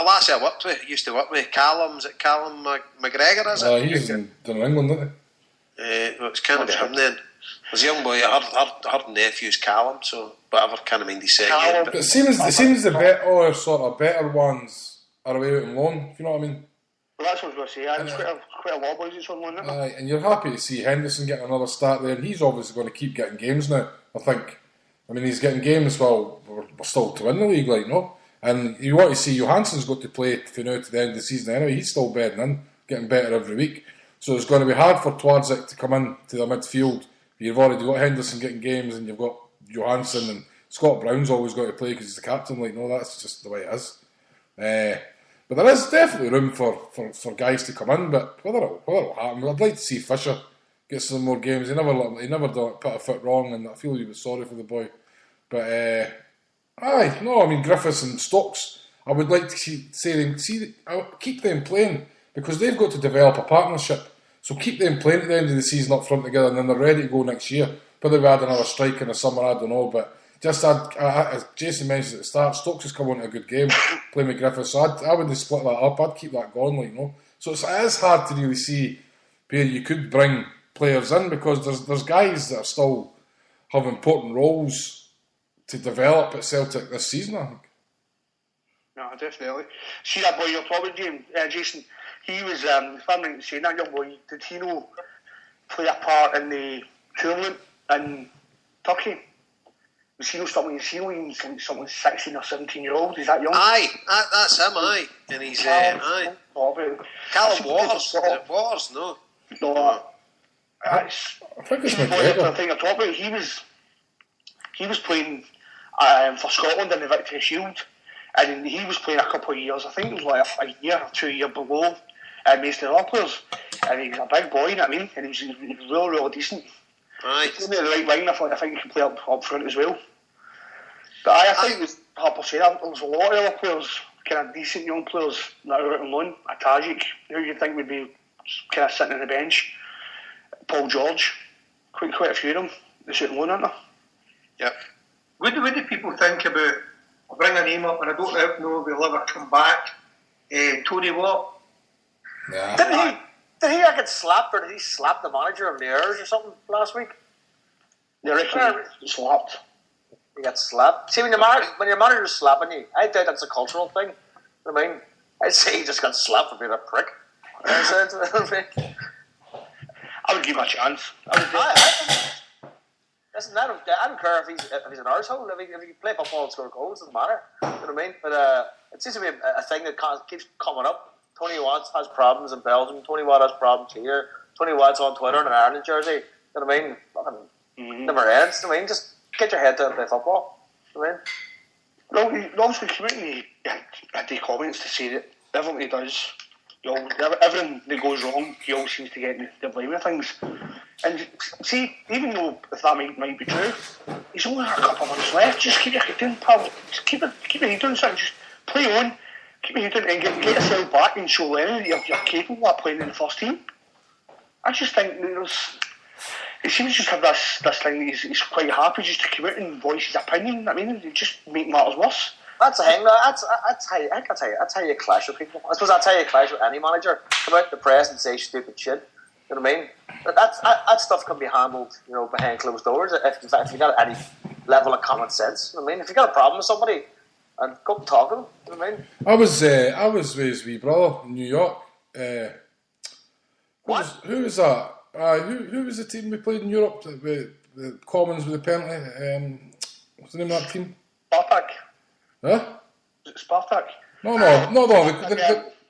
lassie I used to work with, Callum McGregor, is it? He's in England, isn't he? Well, it's kind of him then. There's a young boy, her nephew's Callum, so whatever kind of mind he's saying. But it seems the better ones are away out on loan, if you know what I mean. Well, that's what I was going to say. There's quite a lot of boys that's on loan, isn't there? And you're happy to see Henderson getting another start there, and he's obviously going to keep getting games now, I think. I mean, he's getting games, well, we're still to win the league, like, no? And you want to see Johansson's got to play from now to the end of the season anyway. He's still bedding in, getting better every week. So it's going to be hard for Twardzik to come in to the midfield. You've already got Henderson getting games, and you've got Johansson, and Scott Brown's always got to play because he's the captain. Like, no, that's just the way it is. But there is definitely room for guys to come in. But whether it'll happen, I'd like to see Fisher get some more games. He never put a foot wrong, and I feel he was sorry for the boy. But Griffiths and Stokes, I would like to keep them playing because they've got to develop a partnership. So keep them playing at the end of the season up front together, and then they're ready to go next year. Whether we add another strike in the summer, I don't know. But just as Jason mentioned at the start, Stokes has come on to a good game playing with Griffiths. So I wouldn't split that up. I'd keep that going, like, no. So it is hard to really see where you could bring players in because there's guys that are still have important roles to develop at Celtic this season, I think. No, definitely. See that boy you're talking about, Jason? He was, if I'm right in saying that young boy, did he know play a part in the tournament in Turkey? Was he something 16 or 17 year old? Is that young? Aye, that's him, aye. And he's, aye. Callum Waters. Waters, no. No, I think it's McGregor. I think I talk about. He was playing for Scotland in the Victory Shield, and he was playing a couple of years. I think it was like a year or 2 years below most of the other players, and he was a big boy, you know what I mean? And he was really decent. Right. He's playing the right wing. I think he can play up front as well. But I think it was hard to say that. There was a lot of other players, kind of decent young players that were out on loan. Atajic, who you think would be kind of sitting on the bench. Paul George, quite a few of them. They're out on loan, aren't they? Yep. What do people think about? I'll bring a name up, and I don't know if he'll ever come back. Tony Watt. Yeah. Did he get slapped, or did he slap the manager of the Airs or something last week? They reckon he slapped. He got slapped. See, when your manager's slapping you, I doubt that's a cultural thing. I mean, I'd say he just got slapped for being a prick. I would give him a chance. Listen, I don't care if he's an arsehole. If he play football and score goals, doesn't matter. You know what I mean? But it seems to be a thing that keeps coming up. Tony Watts has problems in Belgium. Tony Watt has problems here. Tony Watt's on Twitter in an Ireland jersey. You know what I mean? Fucking never ends. I mean, just get your head down and play football. You know what I mean? Well, obviously, community had the comments to say that everything he does, everything that goes wrong, he always seems to get the blame of things. And see, even though if that might be true, he's only got a couple of months left. Just keep your head down, pal. Just keep your head down, son. Just play on. Keep your head down and get yourself back and show Lennon that you're capable of playing in the first team. I just think he seems to just have this thing that he's quite happy just to come out and voice his opinion. I mean, it just make matters worse. That's the thing. That's how you clash with people. I suppose that's how you clash with any manager. Come out to the press and say stupid shit. You know what I mean? That stuff can be handled, behind closed doors. If you got any level of common sense, you know what I mean? If you got a problem with somebody, and go and talk to them. You know what I mean? I was with his wee brother in New York. What? Who was that? Who was the team we played in Europe? The Commons with the penalty. What's the name of that team? Spartak. Huh? Was it Spartak? No.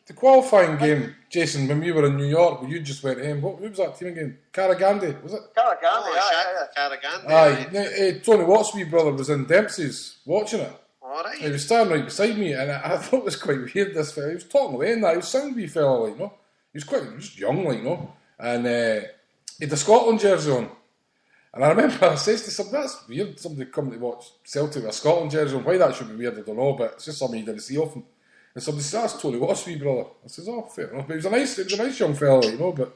The qualifying game, Jason, when we were in New York, you just went in. Who was that team again? Karagandhi, was it? Karagandhi, Aye. Tony Watt's wee brother was in Dempsey's watching it. Alright. He was standing right beside me, and I thought it was quite weird. This fella, he was talking away, and that he was a wee fella, like, no. He was just young, like, no. And he had a Scotland jersey on. And I remember I says to somebody, that's weird. Somebody come to watch Celtic with a Scotland jersey on. Why that should be weird, I don't know, but it's just something you didn't see often. And somebody says, that's Tony Watt's wee brother. I says, oh, fair enough. But he was a nice young fella, you know. But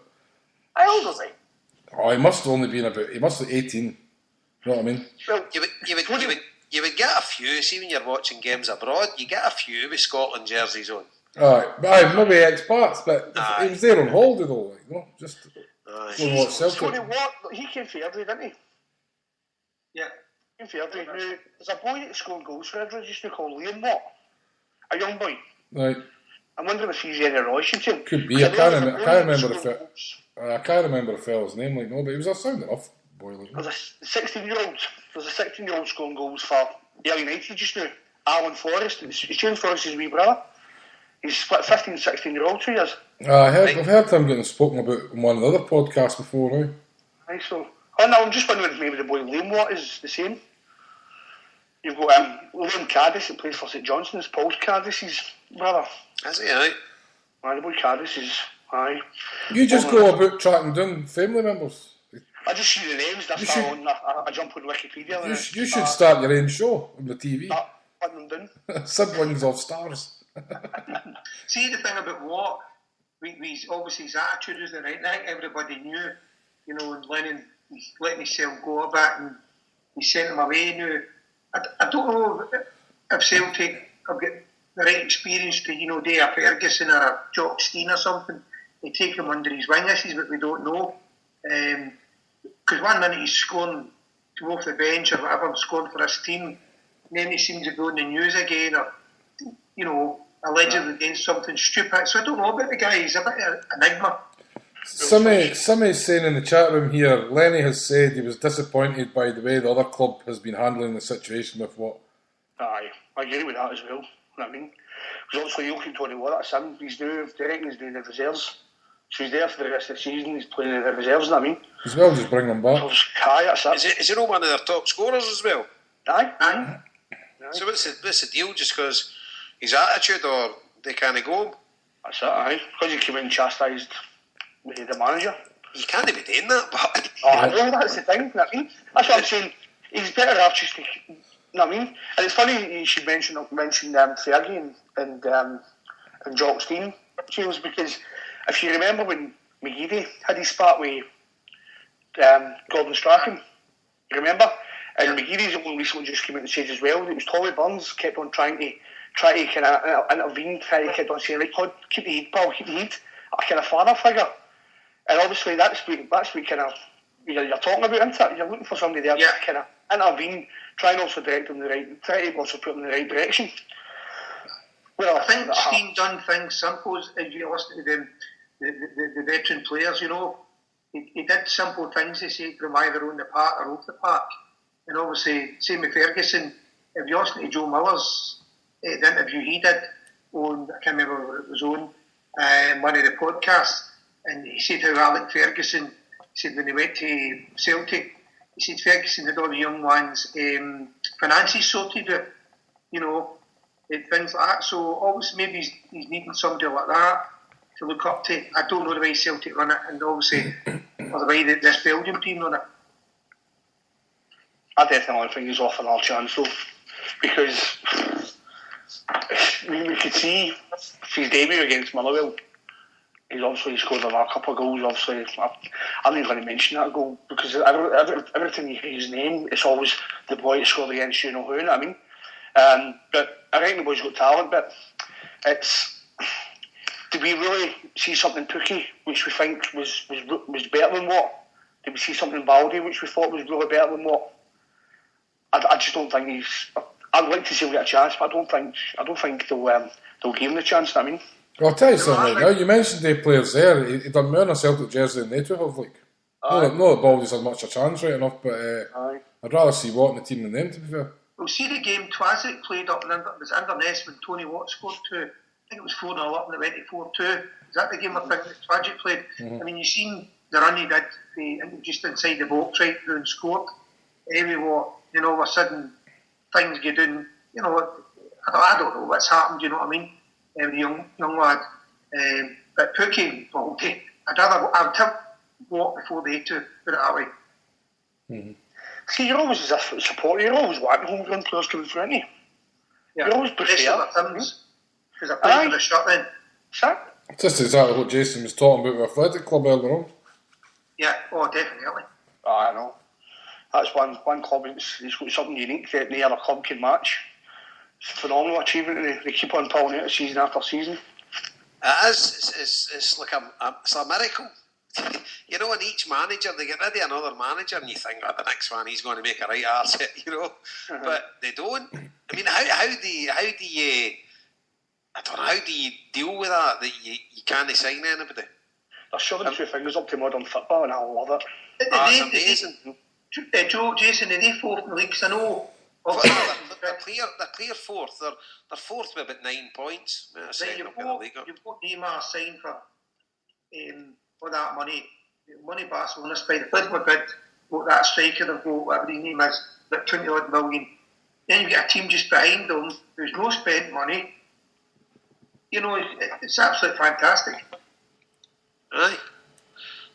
how old was he? Oh, he must have only been he must have 18. You know what I mean? Well, you would get a few. See, when you're watching games abroad, you get a few with Scotland jerseys on. Aye, maybe expats, but he was there on holiday though, like, no, just Tony Watt, he came for Airdrie, didn't he? Yeah. He came for Airdrie. Now, there's a boy that's scoring goals for Airdrie just now called Liam Watt, a young boy. Right. I'm wondering if he's any relation to him. Could be. I can't remember the fella's name, like, no, but he was a sound enough boy. Like, there's a 16-year-old scoring goals for Ayr United just now. Alan Forrest. It's June Forrest's wee brother. He's split 15, 16-year-old 2 years. I've heard him getting spoken about on one of the other podcasts before now. I so. Oh no, I'm just wondering if maybe the boy Liam Watt is the same. You've got Liam Caddis that plays for St Johnstone. Paul's Caddis's brother. Is he, aye? Aye, the boy Caddis is, aye. You just go about tracking down family members. I just see the names, I jump on Wikipedia. You should start your own show on the TV. Putting them down. Siblings of stars. See, the thing about Watt, obviously his attitude isn't right. I think everybody knew, you know, and Lennon, he's letting himself go a bit and he sent him away now. I don't know if Celtic have got the right experience to, you know, do a Ferguson or a Jock Stein or something. They take him under his wing, this is what we don't know. Because one minute he's scoring to off the bench or whatever, scoring for his team, and then he seems to go in the news again, or, you know, allegedly doing something stupid. So I don't know about the guy, he's a bit of an enigma. Somebody's saying in the chat room here, Lenny has said he was disappointed by the way the other club has been handling the situation with Watt. Aye, I agree with that as well. You know what I mean? Because obviously you look at Tony Watt, that's him. He's doing the reserves. So he's there for the rest of the season, he's playing in the reserves, you know what I mean? As well, just bring them back. Aye, that's it. Is he not one of their top scorers as well? Aye. So what's the deal? Just because his attitude, or they can't go? That's it, aye. Because he came in and chastised the manager. You can't be doing that, but... I know, that's the thing, you know what I mean? That's what I'm saying. He's better off just to, you know what I mean? And it's funny you should mention Fergie and Jock Stein, James, because if you remember when McGeady had his spat with Gordon Strachan, you remember? And McGeady's only recently just came out and said as well that it was Tommy Burns kept on trying to kind of intervene, kept on saying, right, Todd, keep the heat, pal, keep the heat, a kind of father figure. And obviously that's what kind of you're talking about, isn't it? You're looking for somebody there to kind of intervene, try and also direct them try to also put them in the right direction. Well, I think Stein done things simple, if you listen to them, the veteran players, you know, he did simple things, they say, from either on the park or off the park. And obviously, same with Ferguson, if you listen to Joe Miller's the interview he did on, I can't remember what it was on, one of the podcasts, and he said how Alec Ferguson, he said when he went to Celtic, he said Ferguson had all the young ones finances sorted out, you know, things like that. So obviously maybe he's needing somebody like that to look up to. I don't know the way Celtic run it, and obviously or the way that this Belgium team run it. I definitely think he's off another chance though, because we could see his debut against Motherwell. He's obviously scored a couple of goals. Obviously, I'm not going to mention that goal because every time you hear his name, it's always the boy that scored against you know who. You know what I mean? But I think the boy's got talent. But it's, did we really see something Pookie, which we think was better than what? Did we see something in Baldy, which we thought was really better than what? I just don't think he's. I'd like to see him get a chance, but I don't think they'll give him the chance. You know what I mean? Well, I'll tell you something right now. You mentioned the players there. He done more in a Celtic jersey than they two have. Like, no, that Baldy's had much a chance, right enough. But I'd rather see Watt in the team than them. To be fair. Well, see the game Twasic played up in it was Inverness when Tony Watt scored 2. I think it was 4-0 up and it went to 4-2. Is that the game I think that Twasic played? Mm-hmm. I mean, you seen the run he did just inside the box right through and scored. Anyway, Watt, you know, all of a sudden things get down. You know, I don't know what's happened. You know what I mean? The young lad, but Pookie, Baldy, I'd tell Watt before they two. Put it that way. Mm-hmm. See, you're always as a supporter. You're always wanting homegrown players coming through, aren't you? Yeah. You always prefer because I played for the shot then. Sure. Just exactly what Jason was talking about with Athletic Club earlier on. Yeah, oh, definitely. I know. That's one club that's got something unique that no other club can match. It's a phenomenal achievement, and they keep on pulling out season after season. It is. It's like it's a miracle. You know, in each manager, they get rid of another manager, and you think, oh, the next one, he's going to make a right arse hit, you know. But they don't. I mean, how do you I don't know, how do you deal with that you can't sign anybody? They're shoving two fingers up to modern football, and I love it. It's amazing. Joe, Jason, are they fourth in the league? Because I know... They're clear fourth. They're fourth with about 9 points. You've got Neymar signed for that money. Money Barcelona spent. Athletic Madrid got that striker, they've got whatever his name is, like 20 odd million. Then you get a team just behind them who's no spent money. You know, it's absolutely fantastic. Aye.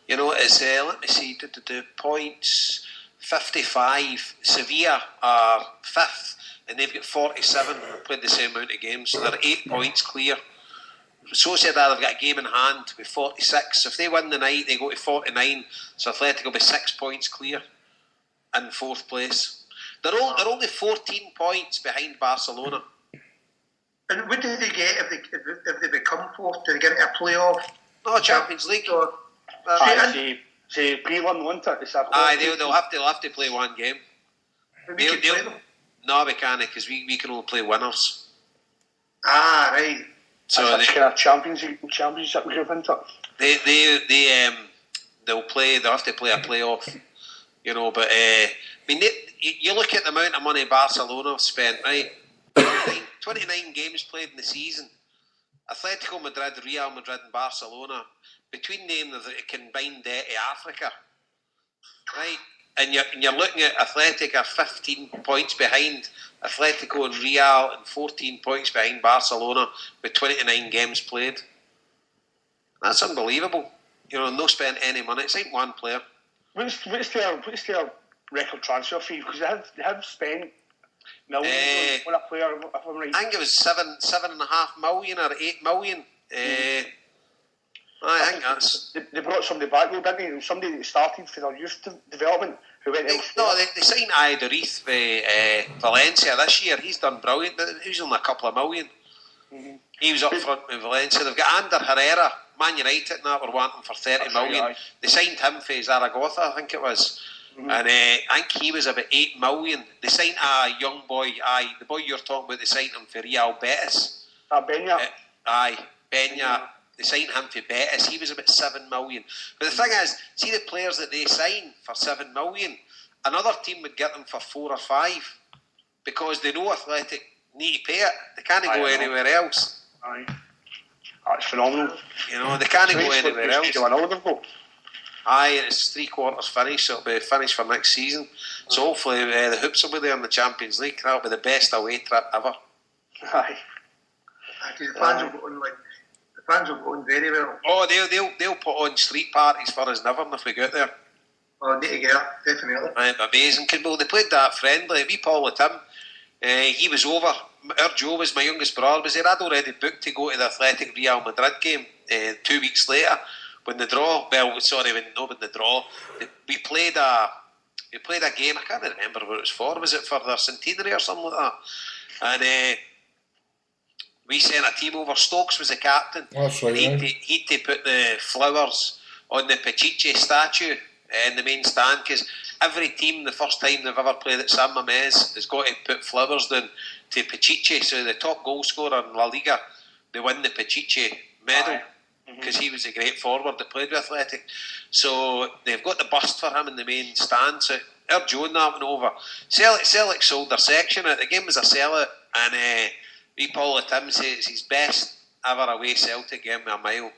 You know, it's, let me see, the points, 55. Sevilla are 5th, and they've got 47, and played the same amount of games, so they're 8 points clear. Sociedad have got a game in hand with 46. So if they win the night, they go to 49. So Athletic will be 6 points clear in 4th place. They're only 14 points behind Barcelona. And what do they get if they become 4th? Do they get a playoff? No, Champions League. Say pre-1, won't it? Aye, they'll have to play one game. We can play them. No, we can't, because we can only play winners. Ah, right. So that's kind of championship group, isn't it? They'll have to play a playoff, you know. But I mean, you look at the amount of money Barcelona have spent, right? 29 games played in the season. Atletico Madrid, Real Madrid, and Barcelona, between them, there's a combined debt to Africa, right? And you're looking at Athletic are 15 points behind Atletico and Real, and 14 points behind Barcelona with 29 games played. That's unbelievable. You know, no spent any money. It's like one player. What's their record transfer fee? Because they have spent millions on a player, if I'm right. I think it was 7.5 million or 8 million. I think that's... They brought somebody back though, didn't they? Somebody that started for their youth development who went elsewhere. No, they signed Aydoriz for Valencia this year. He's done brilliant. He was only a couple of million. Mm-hmm. He was up front with Valencia. They've got Ander Herrera, Man United, and that were wanting for 30 million. Right. They signed him for Zaragoza, I think it was. Mm-hmm. And I think he was about 8 million. They signed a young boy, the boy you're talking about, they signed him for Real Betis. Benya. Benya. Mm-hmm. They signed him for Betis. He was about 7 million. But the thing is, see the players that they sign for 7 million, another team would get them for 4 or 5 because they know Athletic need to pay it. They can't go anywhere else. Aye. That's phenomenal. You know, they can't go anywhere else. Aye, it's 3/4 finished, so it'll be finished for next season. So hopefully the Hoops will be there in the Champions League. That'll be the best away trip ever. Aye. The fans will go on very well. Oh, they'll put on street parties for us never if we get there. Oh, need to get there, definitely. Right, amazing. Well, they played that friendly. We Paul with him. He was over. Our Joe was my youngest brother. Was there? I'd already booked to go to the Athletic Real Madrid game 2 weeks later. When the draw, when the draw, we played a game. I can't remember what it was for. Was it for their centenary or something like that? And we sent a team over. Stokes was the captain. That's right. He'd to put the flowers on the Pichichi statue in the main stand, because every team, the first time they've ever played at San Mamés, has got to put flowers down to Pichichi. So the top goal scorer in La Liga, they win the Pichichi medal. Because he was a great forward that played with Athletic. So they've got the bust for him in the main stand. So our Joe and that went over. Celtic sold their section out. The game was a sellout, and Paul at Tim says it's his best ever away Celtic game with a mile.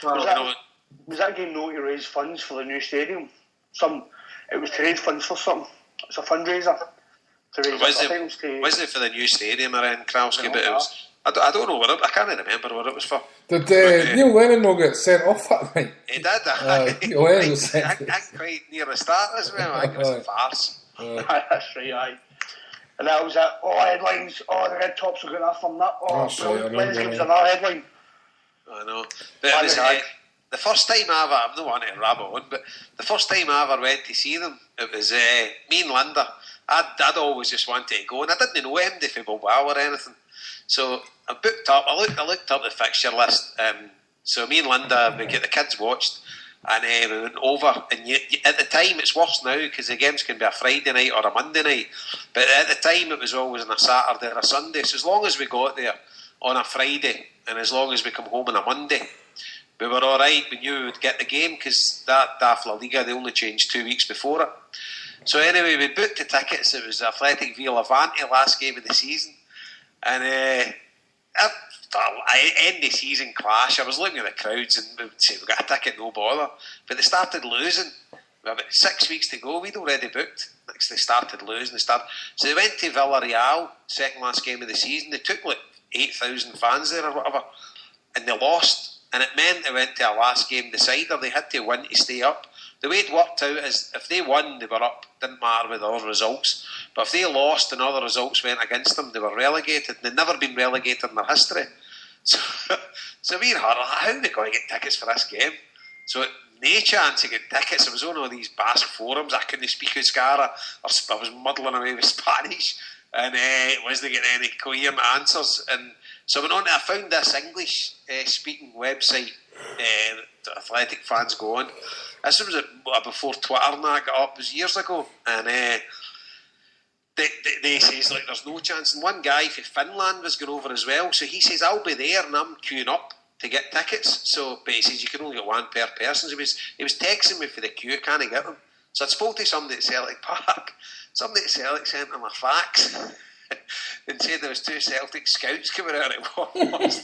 Was that game not to raise funds for the new stadium? It was to raise funds for something. It's a fundraiser to raise funds. Was it for the new stadium around Kralski? But it was. I don't know I can't remember what it was for. Did Neil Lennon not get sent off that night? He did. Neil Lennon was sent off. I'm quite near the start as well. I think it was a farce. That's right, aye. And that was it. Headlines. The Red Tops are going after them. Wednesday was another headline. I know. But the first time I don't want to rabbit on, but the first time I ever went to see them, it was me and Linda. I'd always just wanted to go, and I didn't know him from Bilbao or anything. So I booked up. I looked up the fixture list. So me and Linda, we get the kids watched, and we went over. And at the time, it's worse now because the games can be a Friday night or a Monday night. But at the time, it was always on a Saturday or a Sunday. So as long as we got there on a Friday, and as long as we come home on a Monday, we were all right. We knew we would get the game because that La Liga, they only changed 2 weeks before it. So anyway, we booked the tickets. It was Athletic v Levante, last game of the season. And I end the season clash. I was looking at the crowds and we would say, we got a ticket, no bother. But they started losing. About 6 weeks to go, we'd already booked. Next they started losing. So they went to Villarreal, second last game of the season. They took like 8,000 fans there or whatever. And they lost. And it meant they went to a last game decider. They had to win to stay up. The way it worked out is if they won, they were up. Didn't matter with other results. But if they lost and other results went against them, they were relegated. They'd never been relegated in their history. So we heard, how are we going to get tickets for this game? So no chance to get tickets. I was on all these Basque forums. I couldn't speak Euskara. I was muddling away with Spanish. And wasn't getting any coherent answers. And so I found this English speaking website that athletic fans go on. This was before Twitter and that got up. It was years ago. And they says like there's no chance. And one guy from Finland was going over as well. So he says I'll be there and I'm queuing up to get tickets. So but he says you can only get one per person. So he was texting me for the queue. Can't get them. So I spoke to somebody at Celtic Park. Somebody at Celtic sent him a fax and said there was 2 Celtic scouts coming out at once.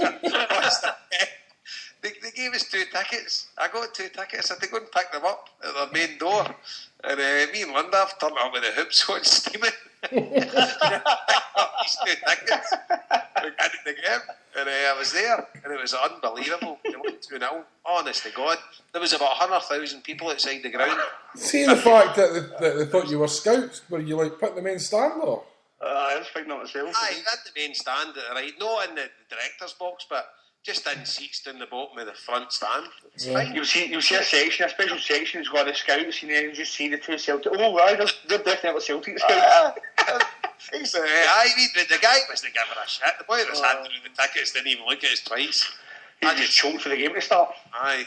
They gave us 2 tickets. I got 2 tickets. I had to go and pick them up at their main door. And me and Linda have turned up with the hoops on steaming. These 2 tickets. We got it again. And I was there. And it was unbelievable. They won 2-0. Honest to God. There was about 100,000 people outside the ground. See the fact that they thought you were scouts, were you like put the main stand or? I was thinking that myself. Aye, you had the main stand at the right, not in the director's box, but just in seats down the bottom of the front stand. It's fine. You'll see a section, a special section has got the scouts, and then you just see the 2 Celtic. Oh, right, they're definitely Celtic scouts. The guy wasn't giving a shit. The boy that was handing out the tickets didn't even look at us twice. He just choked for the game to start. Aye,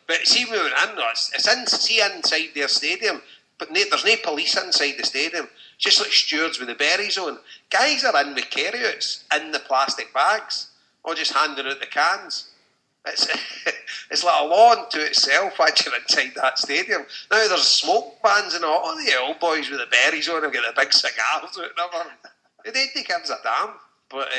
but see, we were in there. It's inside their stadium, but there's no police inside the stadium. It's just like stewards with the berries on. Guys are in with carryouts in the plastic bags, or just handing out the cans. It's like a law unto itself once you're inside that stadium. Now there's smoke bands and all the old boys with the berries on have got the big cigars out and everything. They don't give a damn. But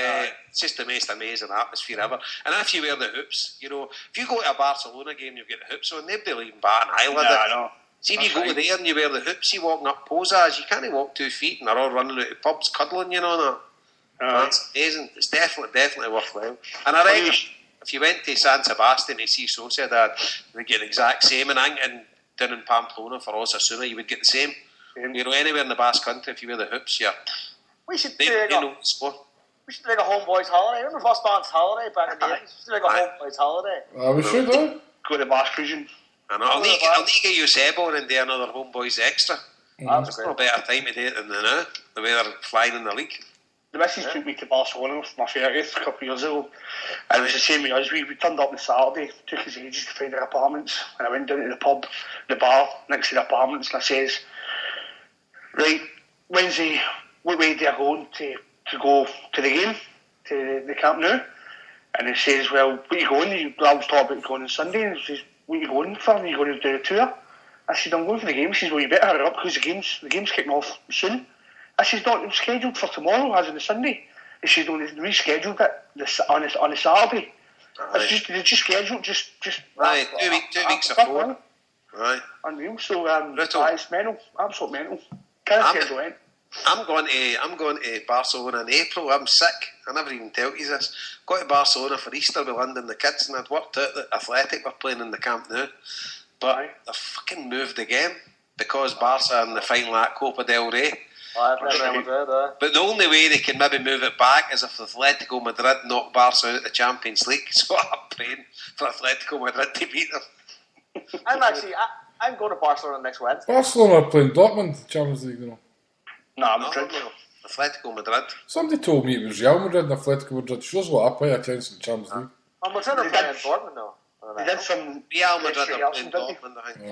it's just the most amazing atmosphere ever. And if you wear the hoops, you know, if you go to a Barcelona game and you've got the hoops on, they'd be leaving bat an eyelid. I know. See, if you go there and you wear the hoops, you walking up posas, you can't walk 2 feet and they're all running out of pubs cuddling, you know that. That's amazing. It's definitely worthwhile. And I reckon if you went to San Sebastian to see Sociedad, you would get the exact same. And down in Pamplona for Osasuna, you would get the same. You know, anywhere in the Basque Country, if you wear the hoops, We should they know the score. We should do like a HomeBhoys holiday. Remember first band's holiday back in the 80s? We should do like a HomeBhoys holiday. We should, though. Go to the Basque region. I know. I'll need to get Eusebio and do another HomeBhoys extra. There's no better time to do it than now, the way they're flying in the league. The missus took me to Barcelona for my 30th a couple of years ago, and it was the same with us. We turned up on Saturday, took us ages to find our apartments, and I went down to the pub, the bar next to the apartments, and I says, right, Wednesday, what way do I go to go to the game, to the Camp Nou? And he says, well, what are you going? I was talking about going on Sunday, and he says, what are you going for? Are you going to do a tour? I said, I'm going for the game. He says, well, you better hurry up because the game's kicking off soon. I said, no, it was scheduled for tomorrow, as in the Sunday. He says, no, they rescheduled it on a Saturday. They just scheduled, just right, 2 weeks before. Right. Unreal. So, it's mental, absolute mental. Can't schedule it. I'm going to Barcelona in April. I'm sick. I never even tell you this. Got to Barcelona for Easter with London the kids, and I'd worked out that Athletic were playing in the Camp Nou, but they fucking moved the game because Barca in the final at Copa del Rey. But the only way they can maybe move it back is if Atletico Madrid knock Barca out of the Champions League. So I'm praying for Atletico Madrid to beat them. I'm going to Barcelona next Wednesday. Barcelona are playing Dortmund Champions League, you know. Nah, Madrid. Atletico Madrid. Somebody told me it was Real Madrid and Atletico Madrid. Shows what I pay attention to Champions League. Madrid are playing Dortmund now. They did some Real Madrid are playing Dortmund, I think.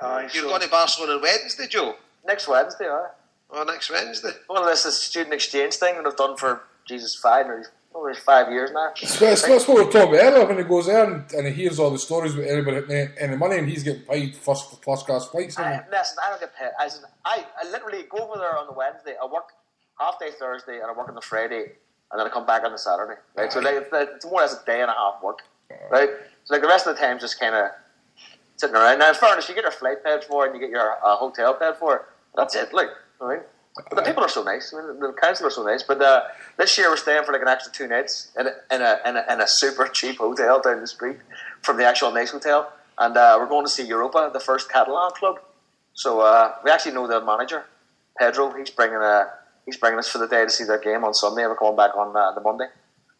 Yeah. You're going to Barcelona on Wednesday, Joe? Next Wednesday, aye. Oh, next Wednesday. Well, this is student exchange thing that I've done for, 5 years now. That's what we were talking about earlier when he goes there and he hears all the stories about anybody hitting any money and he's getting paid first class flights. Listen, I don't get paid. I literally go over there on the Wednesday. I work half day Thursday and I work on the Friday and then I come back on the Saturday. Right, so it's more or less a day and a half work. Right, so the rest of the time just kind of sitting around. Now, in fairness, you get your flight paid for and you get your hotel paid for. That's it. Right. But the people are so nice. I mean, the council are so nice. But this year we're staying for an extra 2 nights in a super cheap hotel down the street from the actual nice hotel, and we're going to see Europa, the first Catalan club. So we actually know the manager, Pedro. He's bringing us for the day to see their game on Sunday, and we're coming back on the Monday.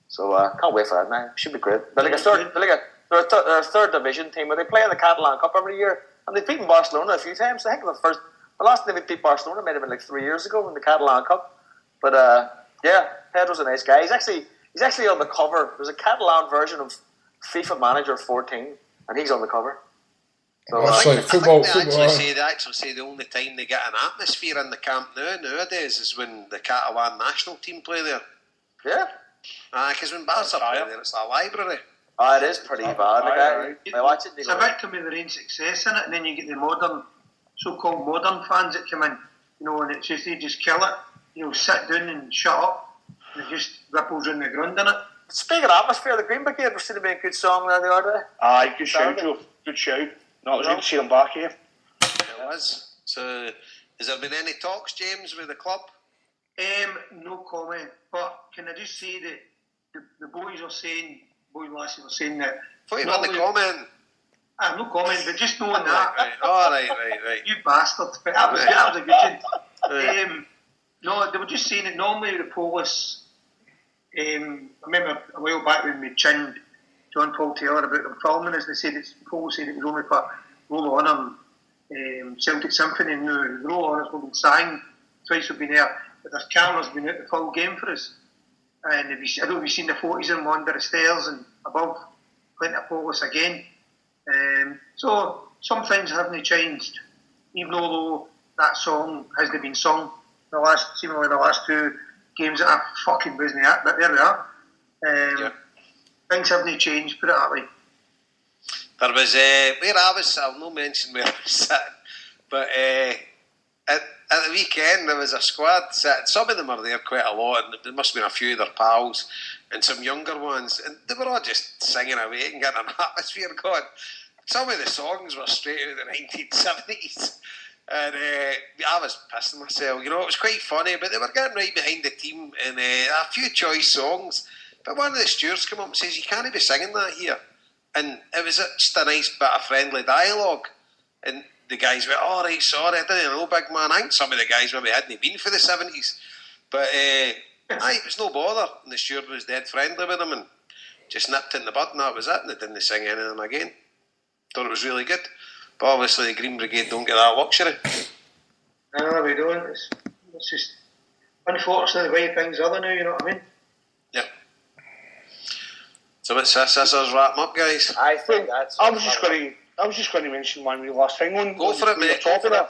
So can't wait for that now. Should be great. They're a third division team, but they play in the Catalan Cup every year, and they've beaten Barcelona a few times. I think the last time we beat Barcelona might have been like 3 years ago in the Catalan Cup. But Pedro's a nice guy. He's actually on the cover. There's a Catalan version of FIFA Manager 14, and he's on the cover. So I think they actually say the only time they get an atmosphere in the Camp Nou nowadays is when the Catalan national team play there. Yeah. Because when Barca play there, it's a library. It is pretty bad. I watch it. It's a victim of their own success in it, and then you get the so-called modern fans that come in, and it's just they just kill it, sit down and shut up, and it just ripples on the ground in it. Speaking of atmosphere, the Green Brigade was seen to be a good song there the other day. Aye, good shout, Joe. Good shout. No, it was good to see them back here. It was. So, has there been any talks, James, with the club? No comment, but can I just say that the boys lasses are saying that. Thought you were in the comment. No comment, but just knowing that. Right. Oh, right. You bastard. But that was a good one. No, they were just saying that normally the Polish, I remember a while back when we chinned John Paul Taylor about them filming us, they said Paul said it was only for Roll On Celtic Symphony, and the Roll On has been sang twice we've been there, but there's cameras been out the full game for us. And I don't know if you've seen the photos of them under the stairs and above, plenty of Polish again. So some things haven't changed, even though that song hasn't been sung seemingly the last 2 games that are fucking busy at, but there we are. Things haven't changed, put it that way. There was where I was, I'll not mention where I was sitting, but at the weekend there was a squad sitting. Some of them are there quite a lot, and there must have been a few of their pals and some younger ones, and they were all just singing away and getting an atmosphere going. Some of the songs were straight out of the 1970s, and I was pissing myself. It was quite funny, but they were getting right behind the team, and a few choice songs. But one of the stewards came up and says, "You can't be singing that here," and it was just a nice bit of friendly dialogue. And the guys went, "All right, sorry, I didn't know, big man." I think some of the guys maybe hadn't been for the 70s, but it was no bother. And the steward was dead friendly with them and just nipped in the bud, and that was it. And they didn't sing anything again. Thought it was really good, but obviously the Green Brigade don't get that luxury. No, we don't. It's just unfortunately the way things are now. You know what I mean? Yeah. So let's scissors wrap up, guys. I think that's. I was just going to mention one really last thing. Go for it, mate. Go for it.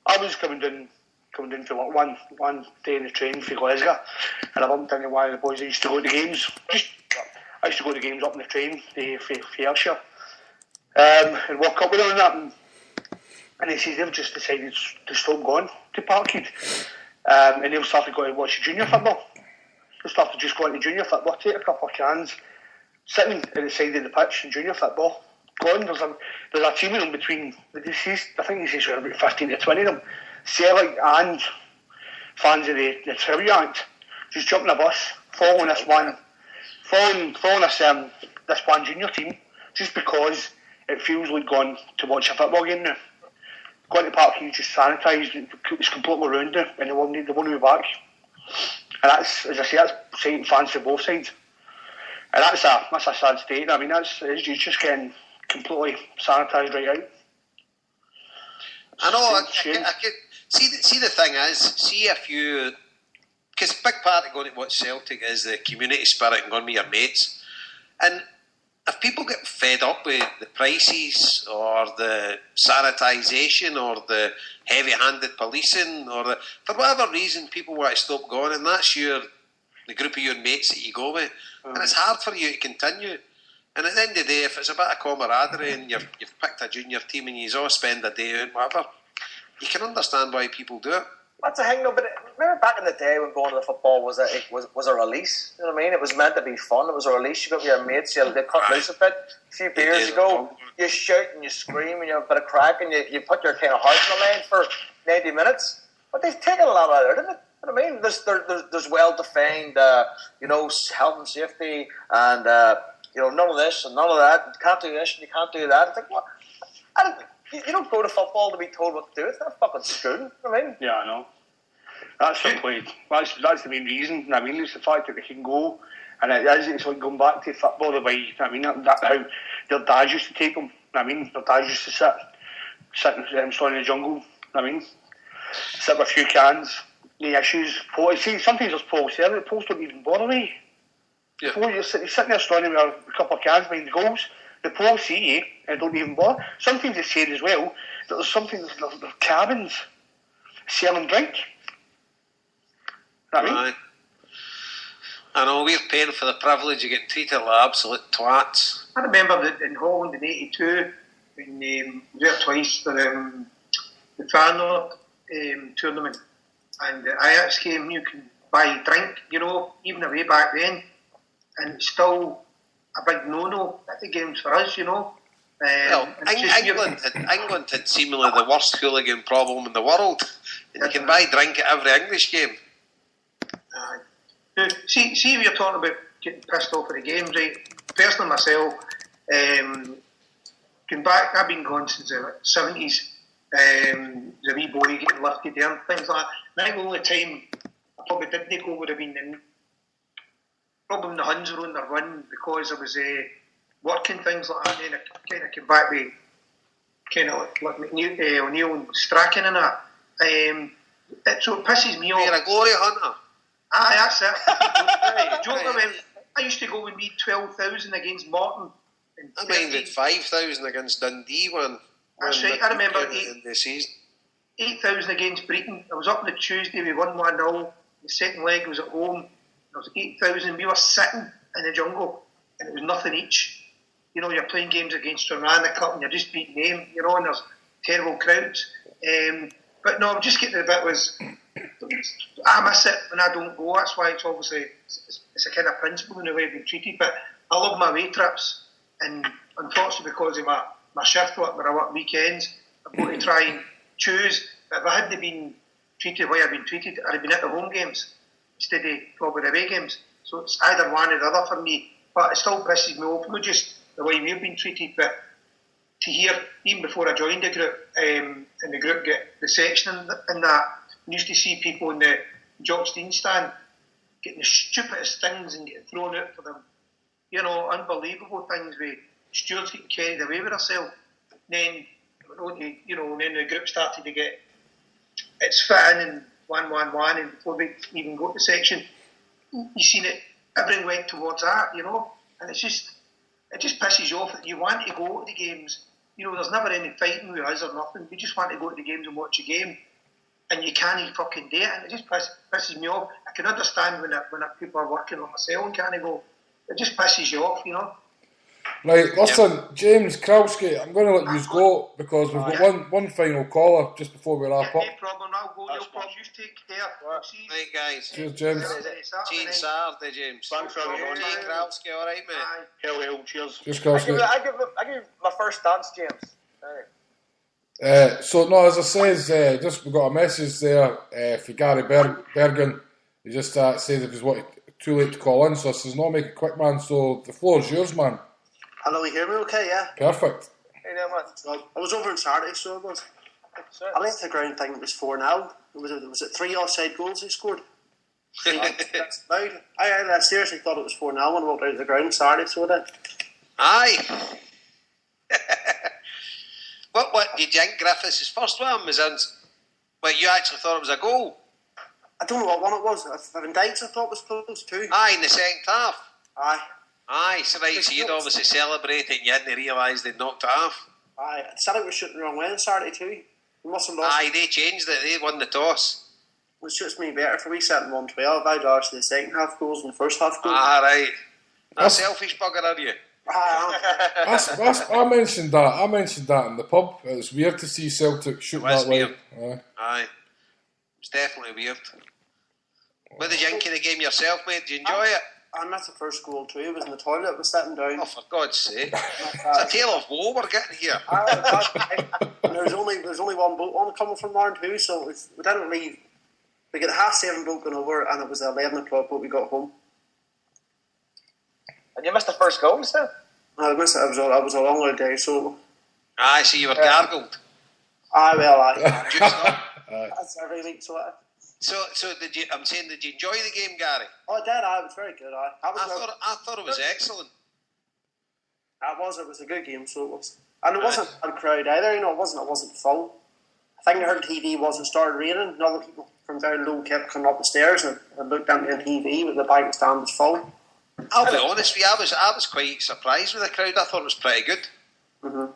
I was coming down for one day in the train for Glasgow, and I bumped into one of the boys that used to go to the games. I used to go to games up in the train for Ayrshire, and walk up with him and that, and he says they've just decided to stop going to Parkhead, and they've started going to watch junior football. They started just going to junior football, take a couple of cans, sitting at the side of the pitch in junior football. There's a team of them between, I think he says about 15 to 20 of them, Celtic and fans of the Trivia Act, just jumping a bus, following this one junior team, just because it feels like going to watch a football game now. going to the park, he's just sanitised, it's completely ruined it, and they won't be back. And that's, as I say, that's exciting fans to both sides. And that's a sad state. I mean, it's just getting completely sanitised right out. I know. I could see the thing is, see if you, because a big part of going to watch Celtic is the community spirit and going with your mates, and if people get fed up with the prices or the sanitisation or the heavy-handed policing or for whatever reason people want to stop going, and that's the group of your mates that you go with, and it's hard for you to continue. And at the end of the day, if it's a bit of camaraderie and you've picked a junior team and you all spend a day out, whatever, you can understand why people do it. That's the thing, though. But remember back in the day when going to the football was a release. You know what I mean? It was meant to be fun. It was a release. You got with your mates. You cut loose a bit. A few beers, you go. You shout and you scream and you have a bit of crack and you put your kind of heart in the line for 90 minutes. But they've taken a lot out of it, isn't it? You know what I mean? There's well defined, health and safety and none of this and none of that. You can't do this and you can't do that. It's like what? You don't go to football to be told what to do. It's not fucking school. You know what I mean? Yeah, I know. That's the main reason. I mean, it's the fact that they can go, and it's like going back to football the way. I mean, that's how their dads used to take them. I mean, their dads used to sit in the jungle. I mean, sit with a few cans, no issues. See, sometimes there's Paul there. The Poles don't even bother me. Yeah. You're sitting there standing with a couple of cans behind the goals. The Poles see you and don't even bother. Sometimes they say as well that there's cabins selling drink. You know what I mean? I know, we're paying for the privilege of getting treated like absolute twats. I remember that in Holland in '82 when we were there twice for the Farnor tournament, and the Ajax game, you can buy drink, even away back then, and it's still a big no-no at the games for us, Well, England had seemingly the worst hooligan problem in the world. And you can buy drink at every English game. See, if you're talking about getting pissed off at the games, right? Personally, myself, going back, I've been gone since the 70s. The wee boy getting lifted there and things like that. And I think the only time I probably didn't go would have been probably when the Huns were on their run because I was working things like that. And then I kind of came back with kind of like O'Neill and Strachan and that. So it pisses me off. You're a glory hunter. Aye, that's it. I used to go with me 12,000 against Morton. I minded 5,000 against Dundee one. That's right. I remember in the season. 8,000 against Breton. I was up on the Tuesday. We won 1-0. The second leg was at home. There was 8,000. We were sitting in the jungle, and it was nothing each. You're playing games against Stranraer Cup, and you're just beating them. And there's terrible crowds. But no, I'm just getting to the bit was I miss it when I don't go. That's why it's obviously it's a kind of principle in the way I've been treated. But I love my away trips, and unfortunately because of my shift work where I work weekends, I've got to try and choose. But if I hadn't been treated the way I've been treated, I'd have been at the home games instead of probably the away games. So it's either one or the other for me. But it still pisses me off, not just the way we've been treated, but to hear, even before I joined the group, and the group get the section and that, I used to see people in the Jock Stein stand getting the stupidest things and getting thrown out for them. Unbelievable things with stewards getting carried away with themselves. Then, then the group started to get it's fit in and 1-1-1, and before they even go to the section, you seen it. Everything went towards that, and it just pisses you off that you want to go to the games. There's never any fighting with us or nothing. We just want to go to the games and watch a game, and you can't fucking do it, and it just pisses me off. I can understand when people are working like myself and can't go. It just pisses you off, Right, listen, James Krowski, I'm going to let you go because we've got one final caller just before we wrap up. No problem, I'll go. No problem. You take care. Right, guys. Cheers, James. Cheers, Saturday, James. Thanks for having me. Krowski, all right, mate. Hell, cheers. Cheers, Krowski. I give my first dance, James. So, no, as I says, just we got a message there for Gary Bergen. He just said it was too late to call in, so I says, no, make it quick, man. So the floor's yours, man. Hello, you hear me okay, yeah? Perfect. Hey there, man. I was over on Saturday, so I was. I left the ground thinking it was 4-0. Was it 3 offside goals he scored? That's loud. I seriously thought it was 4-0 when I walked out of the ground Saturday, so I did. Aye. What did you think Griffiths' first one was in? But you actually thought it was a goal? I don't know what one it was. Van Dijk's I thought was close too. Aye, in the second half. Aye, so right, so you'd obviously celebrated and you hadn't realised they'd knocked it off. Aye, Celtic was shooting the wrong way on Saturday too. They must have lost. Aye, they changed it, they won the toss. It suits me better for we setting 1-12. I'd arse the second half goals and the first half goals. Right. A selfish bugger, are you? I mentioned that in the pub. It was weird to see Celtic shooting that way. Aye. It was definitely weird. What did you think of the game yourself, mate? Did you enjoy it? I missed the first goal too. I was in the toilet, I was sitting down. Oh, for God's sake. It's a tale of woe we're getting here. There's only one boat on coming from Marne too, so we didn't leave. We got 7:30 boat going over, and it was 11 o'clock boat we got home. And you missed the first goal, still? I missed it. I was a long old day, so... Aye, so you were gargled. Aye. That's every week, so... So did you enjoy the game, Gary? Oh, I did. It was very good. I thought it was excellent. It was a good game, so it was. And it wasn't a crowd either, it wasn't full. I think I heard TV wasn't started raining, and other people from down low kept coming up the stairs and looked at me on TV, but the bank stand was full. I'll be honest with you, I was quite surprised with the crowd. I thought it was pretty good. Mm-hmm.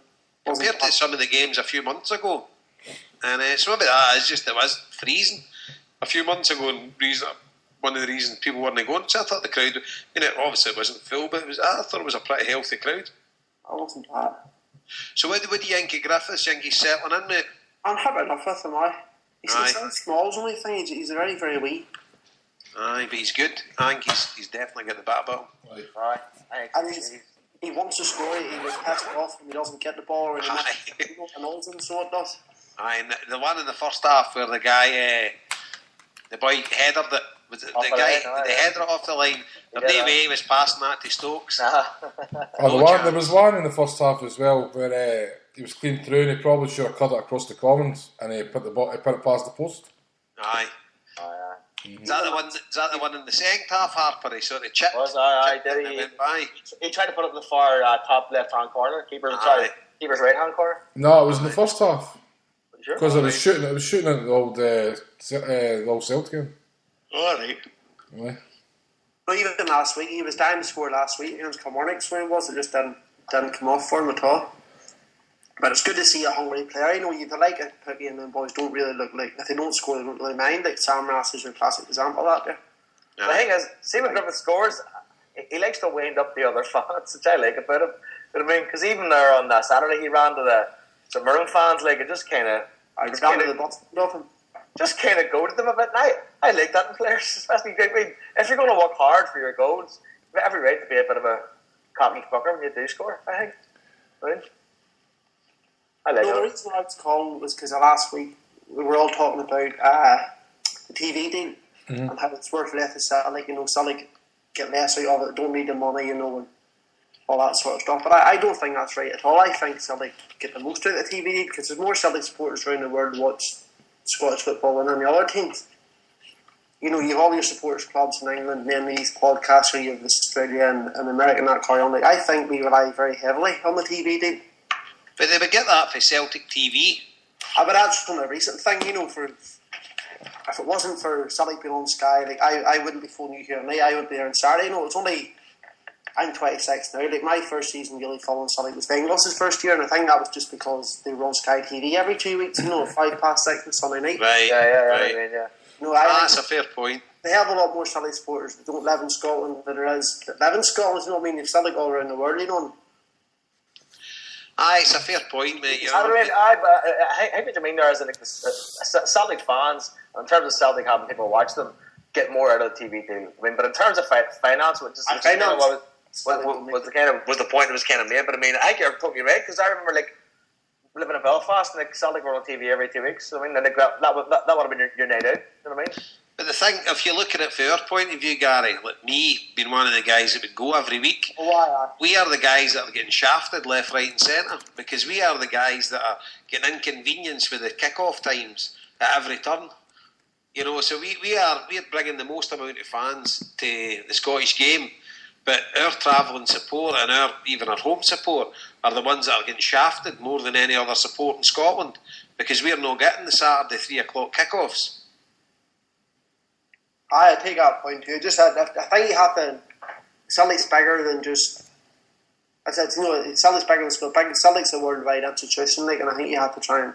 Compared to some of the games a few months ago. And so maybe that is just, it was freezing a few months ago, and one of the reasons people weren't going. So I thought the crowd, obviously it wasn't full, but I thought it was a pretty healthy crowd. I wasn't bad. So what do you think of Griffiths? Do you think he's settling in, mate? I'm happy enough with him, He's so small, is the only thing. He's very, very wee. Aye, but he's good. I think he's definitely got the bat about him. Right. And he wants to score. He was pissed off when he doesn't get the ball, or he annoys him, so it does. Aye, and the one in the first half where the guy, the boy headered it. Was it the guy? Did he header it off the line? There's no way he was passing that to Stokes. There was one in the first half as well where he was clean through and he probably should have cut it across the commons and he put it past the post. Aye. Is that the one in the second half, Harper? He sort of chipped. Did he? He tried to put it in the far top left-hand corner. Keeper's right-hand corner. No, it was in the first half. Sure? Because it was shooting at the old Celtic game. Alright. Yeah. But even last week, he was down to score last week against Kilmarnock, so it was. It just didn't come off for him at all. But it's good to see a hungry player. You like it, Pookie and them boys don't really look like, if they don't score, they don't really mind. Like Sam Rass is your classic example of that there. Yeah. The thing is, see when Griffith scores, he likes to wind up the other fans, which I like about him. You know what I mean? Because even there on Saturday, he ran to the Maroon fans, like, it just kind of... Just kind of go to them a bit. And I like that in players, especially if you're going to work hard for your goals, you have every right to be a bit of a cocky fucker when you do score, I think. Right? I like it. The reason I was calling was because last week we were all talking about the TV deal and how it's worth less to Celtic. Celtic get less out of it, don't need the money, and all that sort of stuff. But I don't think that's right at all. I think Celtic get the most out of the TV deal because there's more Celtic supporters around the world who watch Scottish football than any other teams. You have all your supporters clubs in England, and then these podcasts where you have Australia and America and that carry on. I think we rely very heavily on the TV deal. But they would get that for Celtic TV. But that's from a recent thing, if it wasn't for Celtic being on Sky, I wouldn't be phoning you here tonight. I would be there on Saturday. It's only, I'm 26 now. My first season really following Celtic was Bengals' first year, and I think that was just because they were on Sky TV every 2 weeks. 6:05 on Sunday night. Right. Yeah. That's a fair point. They have a lot more Celtic supporters that don't live in Scotland than there is that live in Scotland. They've Celtic all around the world. Aye, it's a fair point, mate. I think what you mean there is that the Celtic fans, in terms of Celtic having people watch them, get more out of the TV deal. But in terms of finance, was the point that was kind of made. But I think you're totally right, because I remember living in Belfast and Celtic were on TV every 2 weeks. So, that would have been your night out. You know what I mean? But the thing, if you look at it from our point of view, Gary, like me being one of the guys that would go every week, we are the guys that are getting shafted left, right and centre, because we are the guys that are getting inconvenienced with the kick-off times at every turn. You know, so we're bringing the most amount of fans to the Scottish game, but our travelling support and even our home support are the ones that are getting shafted more than any other support in Scotland, because we're not getting the Saturday 3 o'clock kick-offs. I take that point too. Just I think you have to. Celtic's bigger than just. I said, you know, Celtic's bigger than Scotland. Celtic's a worldwide institution, like, and I think you have to try and.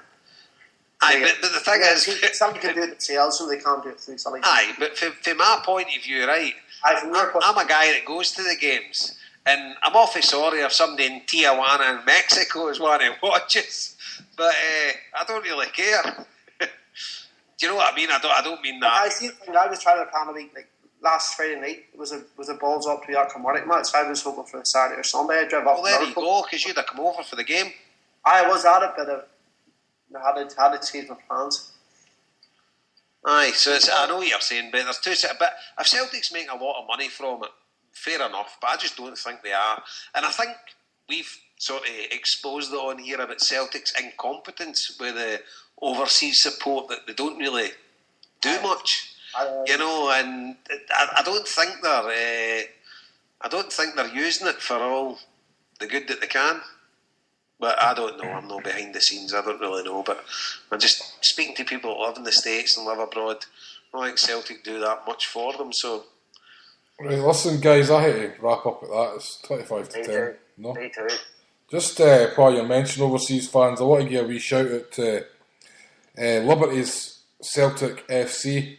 Aye, but the thing is, Celtic can do it themselves, so they can't do it through Celtic. Aye, but from my point of view, right, I'm a guy that goes to the games, and I'm awfully sorry if somebody in Tijuana in Mexico is one who watches, but I don't really care. Do you know what I mean? I don't mean that. I see. I was trying to plan a week, like last Friday night was a balls up to the Kilmarnock match. So I was hoping for a Saturday or Sunday. I drove up. Well, there you go, because you'd have come over for the game. I was at it, but I had to change my plans. Aye, so I know what you're saying, but there's two. But if Celtic's making a lot of money from it, fair enough. But I just don't think they are, and I think we've sort of exposed it on here about Celtic's incompetence with the overseas support, that they don't really do much, you know, and I don't think they're using it for all the good that they can. But I don't know. I'm not behind the scenes. I don't really know. But I'm just speaking to people that live in the States and live abroad. I don't think Celtic do that much for them. So, right, listen, guys, I hate to wrap up at that. It's 25 to 10. No, Me too. Just while you mention overseas fans, I want to give a wee shout out to Liberty's Celtic FC,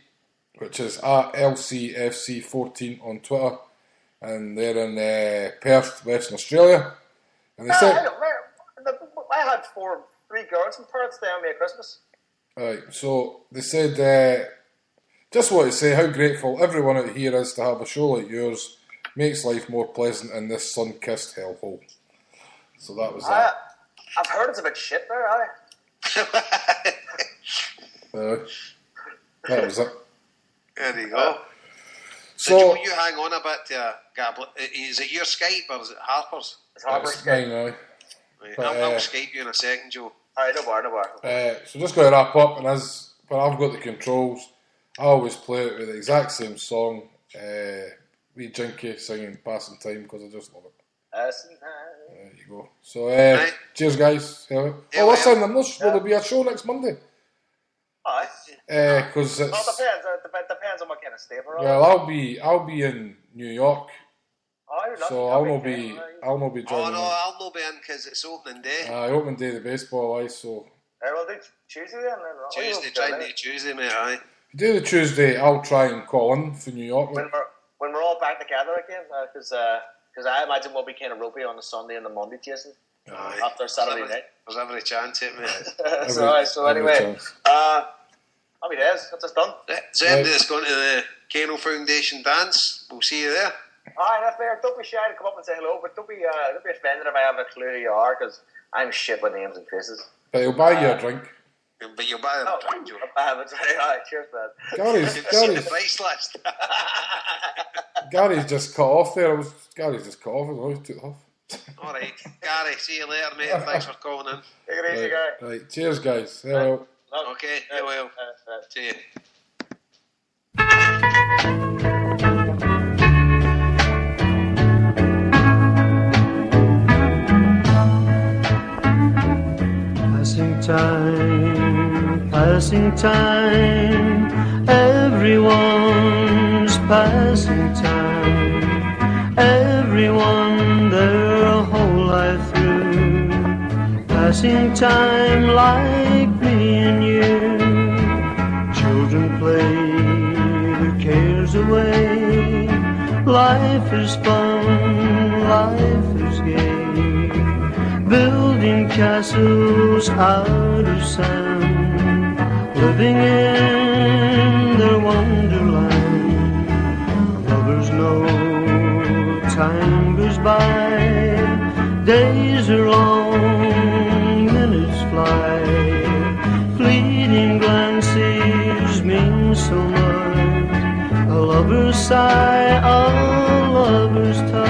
which is at LCFC14 on Twitter, and they're in Perth, Western Australia. And they said, I had 3 girls in Perth staying me at Christmas. Right, so they said, just want to say how grateful everyone out here is to have a show like yours. Makes life more pleasant in this sun-kissed hellhole. So that was that. I've heard it's a bit shit there, that was it. There you go. So Joe, you hang on a bit, Gab. Is it your Skype or is it Harper's? It's Harper's Skype. Right, I'll Skype you in a second, Joe. Alright, no bar. So just going to wrap up, and when I've got the controls, I always play it with the exact same song. Wee Jinky singing Passing Time, because I just love it. There you go. So, cheers, guys. Listen, will there be a show next Monday? Aye. Because it depends on what kind of state we're on. Well, I'll be in New York, so I'll not be joining. Oh no, I'll not be in because it's opening day. Opening day of the baseball, so. Well, do Tuesday then. Tuesday, try and do Tuesday, mate. Aye. If you do the Tuesday, I'll try and call in for New York. When we're all back together again, because I imagine we'll be kind of ropey on the Sunday and the Monday, Jason. After Saturday night. There's every chance, mate. So anyway, happy days. That's us done. So anybody that's going to the Kano Foundation dance, we'll see you there. Aye, that's fair. Don't be shy to come up and say hello, but don't be offended if I have a clue who you are, because I'm shit with names and faces. But he'll buy you a drink. But you'll buy them a drink, Joe. Alright, cheers, man. See the price list. Gary's just cut off there. Gary's just cut off. I always took it off. Alright, Gary, see you later, mate. Thanks for calling in. Take it easy, guy. Right, cheers, guys. Hello. Okay, well. See you. Passing time, everyone's passing time, everyone their whole life through, passing time like me and you. Children play their cares away, life is fun, life is gay, building castles out of sand, living in their wonderland. Lovers know time goes by, days are long, minutes fly, fleeting glances mean so much. lover's sigh, a lover's tie.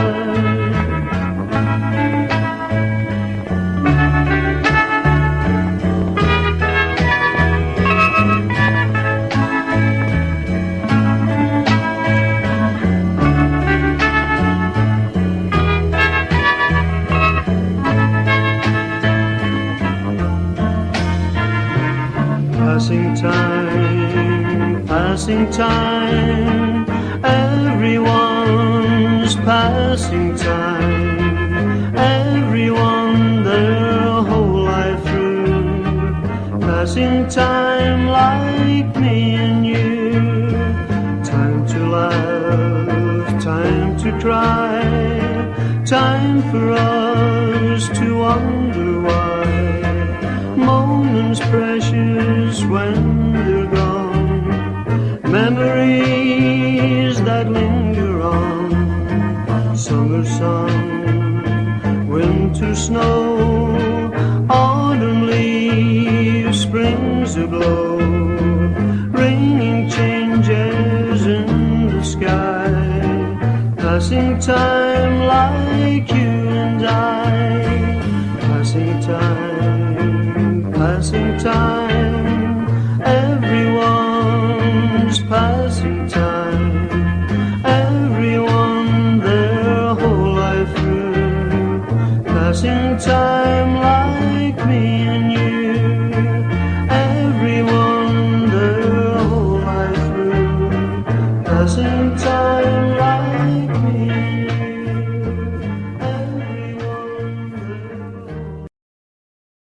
Passing time, everyone's passing time, everyone their whole life through, passing time like me and you, time to laugh, time to cry, time for us to wonder why, moments precious when they're gone, memories that linger on, summer sun, winter snow, autumn leaves, springs aglow, ringing changes in the sky, passing time like you and I, passing time, passing time.